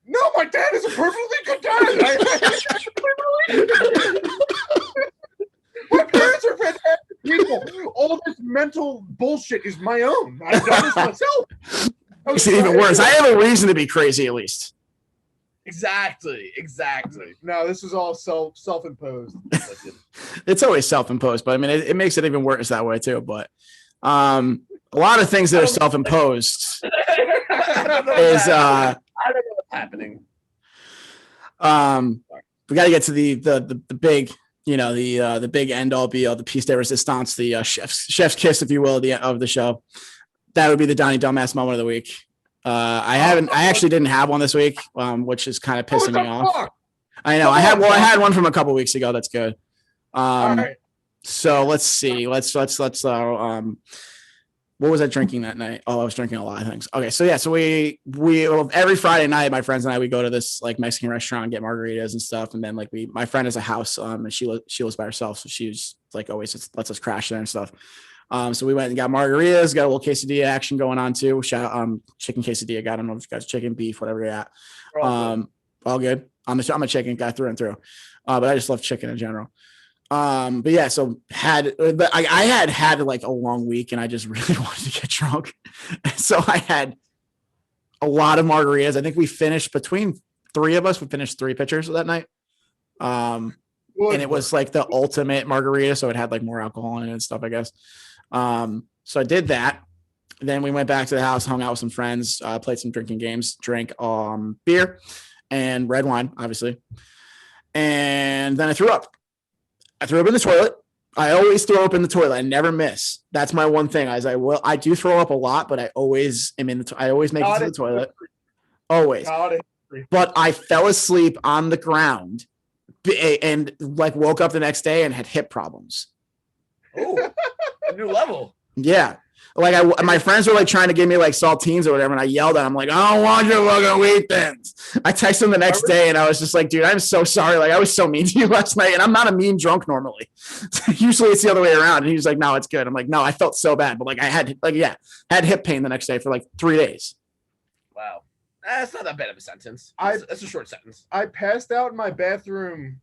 No, my dad is a perfectly good dad. My parents are fantastic people. All this mental bullshit is my own. I've done this myself. It's even worse. I have a reason to be crazy, at least. Exactly. No, this is all self-imposed. It's always self-imposed, but I mean, it makes it even worse that way too. But a lot of things that are self-imposed is I don't know what's happening. We got to get to the big. The big end all be all, the piece de resistance, the chef's kiss, if you will, of the show. That would be the Donny Dumbass moment of the week. I actually didn't have one this week, which is kind of pissing me off. I know. I had one from a couple weeks ago. That's good. All right. So let's see. Let's what was I drinking that night? Oh, I was drinking a lot of things. Okay. So yeah. So we every Friday night, my friends and I, we go to this like Mexican restaurant and get margaritas and stuff. And then like my friend has a house, and she lives by herself. So she's like always just lets us crash there and stuff. So we went and got margaritas, got a little quesadilla action going on too. Chicken quesadilla. I don't know if you guys chicken, beef, whatever you're at. All good. I'm a chicken guy through and through. But I just love chicken in general. But yeah, so I had like a long week and I just really wanted to get drunk. So I had a lot of margaritas. I think we finished between three of us. We finished 3 pitchers that night. And it was like the ultimate margarita. So it had like more alcohol in it and stuff, I guess. So I did that. Then we went back to the house, hung out with some friends, played some drinking games, drank beer and red wine, obviously. And then I threw up. I threw up in the toilet. I always throw up in the toilet. I never miss. That's my one thing. I do throw up a lot, but I always am I always make it to the toilet. Always. But I fell asleep on the ground and like woke up the next day and had hip problems. Oh, a new level. Yeah. Like my friends were like trying to give me like saltines or whatever, and I yelled at them like, "I don't want your fucking wheat thins." I texted him the next day, and I was just like, "Dude, I'm so sorry. Like I was so mean to you last night, and I'm not a mean drunk normally. Usually it's the other way around." And he was like, "No, it's good." I'm like, "No, I felt so bad, but like I had hip pain the next day for like 3 days." Wow, that's not that bad of a sentence. That's a short sentence. I passed out in my bathroom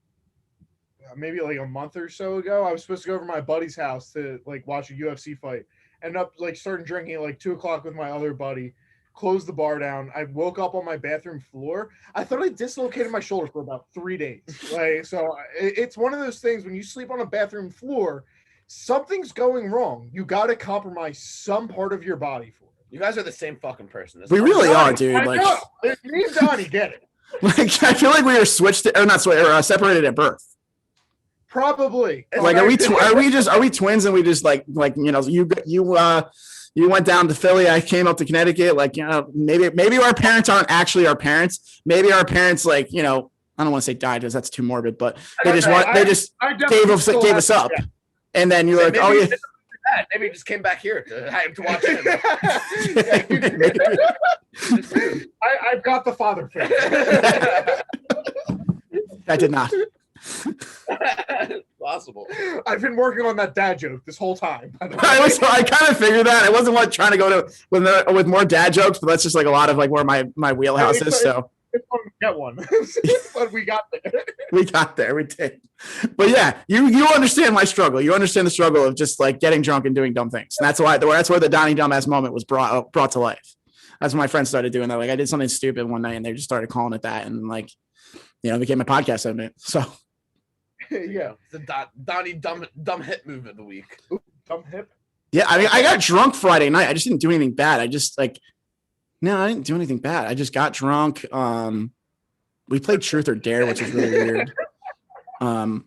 maybe like a month or so ago. I was supposed to go over to my buddy's house to like watch a UFC fight. Ended up like starting drinking at like 2:00 with my other buddy, closed the bar down. I woke up on my bathroom floor. I thought I dislocated my shoulder for about 3 days. Like, so it's one of those things when you sleep on a bathroom floor, something's going wrong. You got to compromise some part of your body for it. You guys are the same fucking person. We really are, dude. I know. Me and Donny get it. Like I feel like we were separated at birth. Probably. Like, are we twins and we just like you went down to Philly, I came up to Connecticut, like, maybe our parents aren't actually our parents. Maybe our parents, like, I don't want to say died because that's too morbid, but they just gave us up. Yeah. And then you're like, oh yeah. Maybe he just came back here to watch him. I've got the father figure. I did not. possible. I've been working on that dad joke this whole time. I kind of figured that. I wasn't like trying to go to with more dad jokes, but that's just like a lot of like where my wheelhouse is. So it's fun to get one, but we got there. We got there. We did. But yeah, you understand my struggle. You understand the struggle of just like getting drunk and doing dumb things. And that's where the Donny dumbass moment was brought to life. That's when my friends started doing that. Like I did something stupid one night and they just started calling it that. And like, it became a podcast segment. So Yeah. The Donny dumb hit move of the week. Ooh, dumb hip. yeah, I mean, I got drunk Friday night. I just didn't do anything bad. I just like, no, I didn't do anything bad. I just got drunk. We played Truth or Dare, which is really weird. But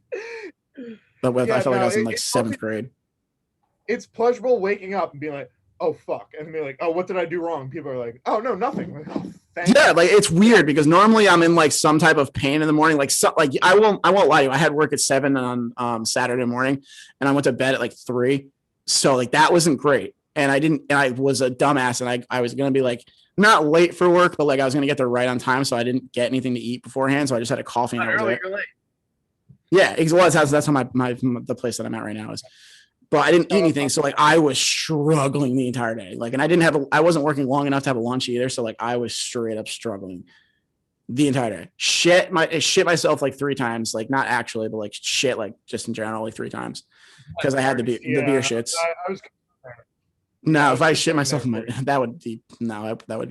I felt like I was in like seventh grade. It's pleasurable waking up and being like, oh fuck, and be like, oh, what did I do wrong? People are like, oh no, nothing. Like, oh, yeah, like it's weird because normally I'm in like some type of pain in the morning. Like I won't lie to you. I had work at 7 on Saturday morning, and I went to bed at like 3. So like that wasn't great. And I was a dumbass, and I was gonna be like not late for work, but like I was gonna get there right on time, so I didn't get anything to eat beforehand. So I just had a coffee. And You're late. Yeah, that's how the place that I'm at right now is. But I didn't eat anything, so like I was struggling the entire day. Like, and I wasn't working long enough to have a lunch either, so like I was straight up struggling the entire day. Shit myself like 3 times, like not actually, but like shit, like just in general, like 3 times because I had the beer shits. I was. No, if I shit myself, that would be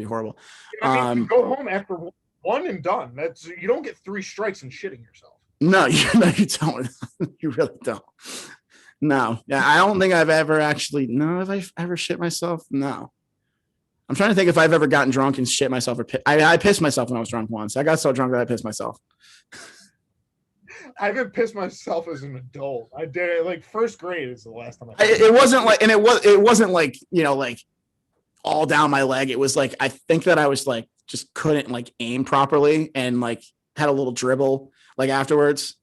horrible. I mean, you go home after one and done. You don't get 3 strikes and shitting yourself. No, you don't. You really don't. No, yeah, I don't think I've ever actually. No, have I ever shit myself? No. I'm trying to think if I've ever gotten drunk and shit myself or I pissed myself when I was drunk once. I got so drunk that I pissed myself. I haven't pissed myself as an adult. I did it like first grade is the last time it wasn't like, and it wasn't like, like all down my leg. It was like, I think that I was like, just couldn't like aim properly and like had a little dribble like afterwards.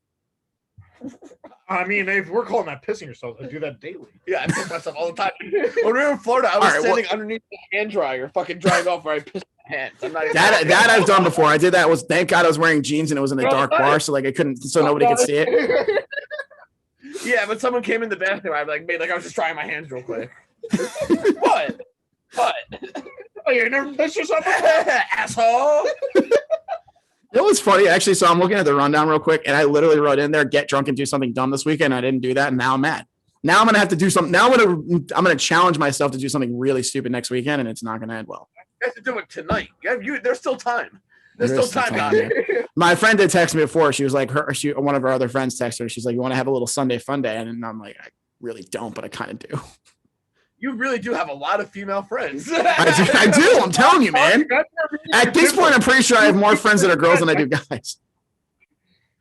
I mean, if we're calling that pissing yourself, I do that daily. Yeah, I piss myself all the time. When we were in Florida, I was standing underneath the hand dryer, fucking drying off where I pissed my hands. I'm not even that I've done before. I did that. Thank God I was wearing jeans and it was in a dark bar, so like I couldn't, so nobody could see it. Yeah, but someone came in the bathroom, I like made like I was just drying my hands real quick. What? Oh, you never pissed yourself, asshole. It was funny actually. So I'm looking at the rundown real quick, and I literally wrote in there, "Get drunk and do something dumb this weekend." I didn't do that, and now I'm mad. Now I'm gonna have to do something. Now I'm gonna challenge myself to do something really stupid next weekend, and it's not gonna end well. You have to do it tonight. There's still time. There's still time, guys. My friend did text me before. She was like, one of her other friends texted her. She's like, "You want to have a little Sunday fun day?" And I'm like, "I really don't, but I kind of do." You really do have a lot of female friends. I do. I'm telling you, man. At this point, I'm pretty sure I have more friends that are girls than I do guys.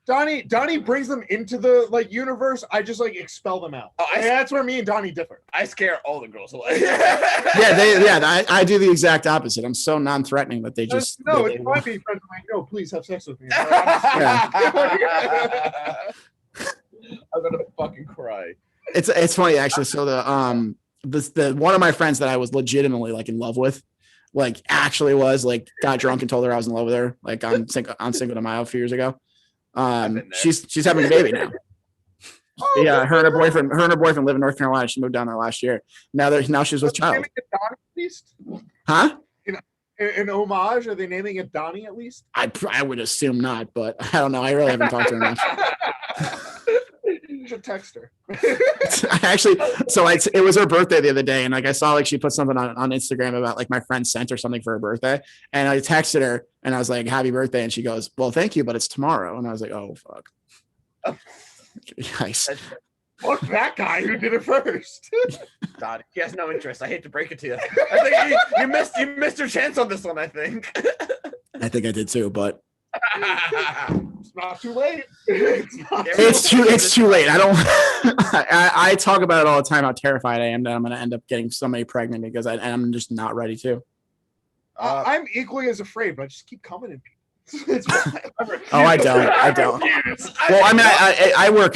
Donny brings them into the like universe. I just like expel them out. Oh, that's where me and Donny differ. I scare all the girls away. I do the exact opposite. I'm so non-threatening that they just no. It's my being friends. I'm like, no, please have sex with me. I'm gonna fucking cry. It's funny actually. So the one of my friends that I was legitimately like in love with, like actually was like got drunk and told her I was in love with her, like on Cinco de Mayo a few years ago. She's having a baby now. Oh, yeah, her and her boyfriend live in North Carolina. She moved down there last year. Now she's with child. Huh? In homage, are they naming it Donny at least? I would assume not, but I don't know. I really haven't talked to her much. You should text her. Actually, so it was her birthday the other day, and like I saw like she put something on Instagram about like my friend sent her something for her birthday, and I texted her and I was like, "Happy birthday!" And she goes, "Well, thank you, but it's tomorrow." And I was like, "Oh fuck." Nice. Fuck that guy who did it first. God, he has no interest. I hate to break it to you. I think you missed your chance on this one. I think I did too, but. It's not too late. It's too late. I don't. I talk about it all the time. How terrified I am that I'm going to end up getting somebody pregnant because I'm just not ready to. I'm equally as afraid, but I just keep coming in people. I don't. Well, I mean, I wear.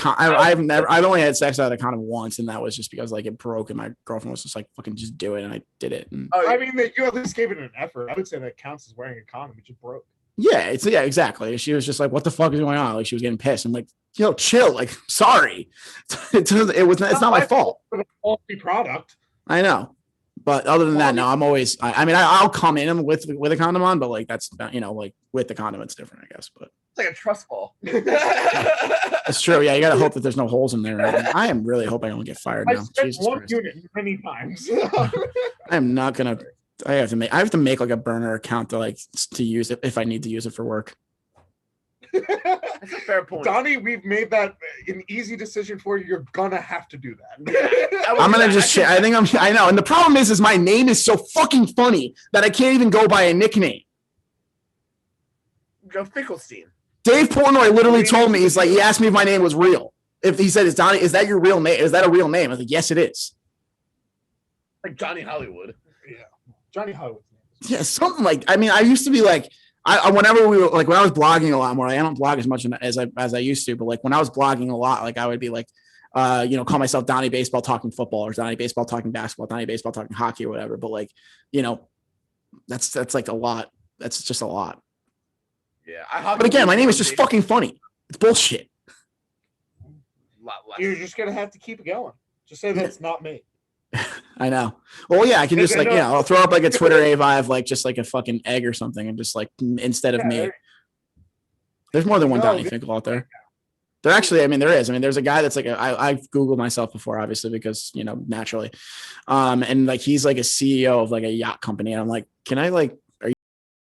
I've only had sex out of the condom once, and that was just because like it broke, and my girlfriend was just like, "Fucking just do it," and I did it. And, I mean, you at least gave it an effort. I would say that counts as wearing a condom. It just broke. Yeah, exactly. She was just like, "What the fuck is going on?" Like she was getting pissed. I'm like, "Yo, chill. Like, sorry. It's not my fault. For the quality product. I know, but other than that, no. I'm always. I mean, I'll come in with a condom on, but like that's like with the condom, it's different, I guess. But It's like a trust fall. it's true. Yeah, you got to hope that there's no holes in there. I am really hoping I don't get fired I now. spent Jesus one Christ. unit many times. I am not gonna. I have to make like a burner account to use it if I need to use it for work. That's a fair point. Donnie, we've made that an easy decision for you. You're gonna have to do that. I'm gonna just. I think I know. And the problem is my name is so fucking funny that I can't even go by a nickname. Go Finkelstein. Dave Portnoy literally told me, he asked me if my name was real. If he said, Donnie, is that your real name? Is that a real name? I was like, yes, it is. Like Johnny Hollywood. Yeah, Johnny Hollywood. Yeah, something like. I mean, I used to be like, whenever we were like when I was blogging a lot more. I don't blog as much as I used to, but like when I was blogging a lot, like I would be like, call myself Donny Baseball talking football or Donny Baseball talking basketball, Donny Baseball talking hockey or whatever. But like, that's like a lot. That's just a lot. Yeah, but again, my name is just fucking funny. It's bullshit. Lot less. You're just gonna have to keep it going. Just say that's not me. I know. Well, yeah, I can just I'll throw up like a Twitter AVI of like just like a fucking egg or something, and just like instead of me. There's more than one Donny Finkel out there. There actually, I mean, there is. I mean, there's a guy that's like I've Googled myself before, obviously, because naturally, and like he's like a CEO of like a yacht company, and I'm like, can I like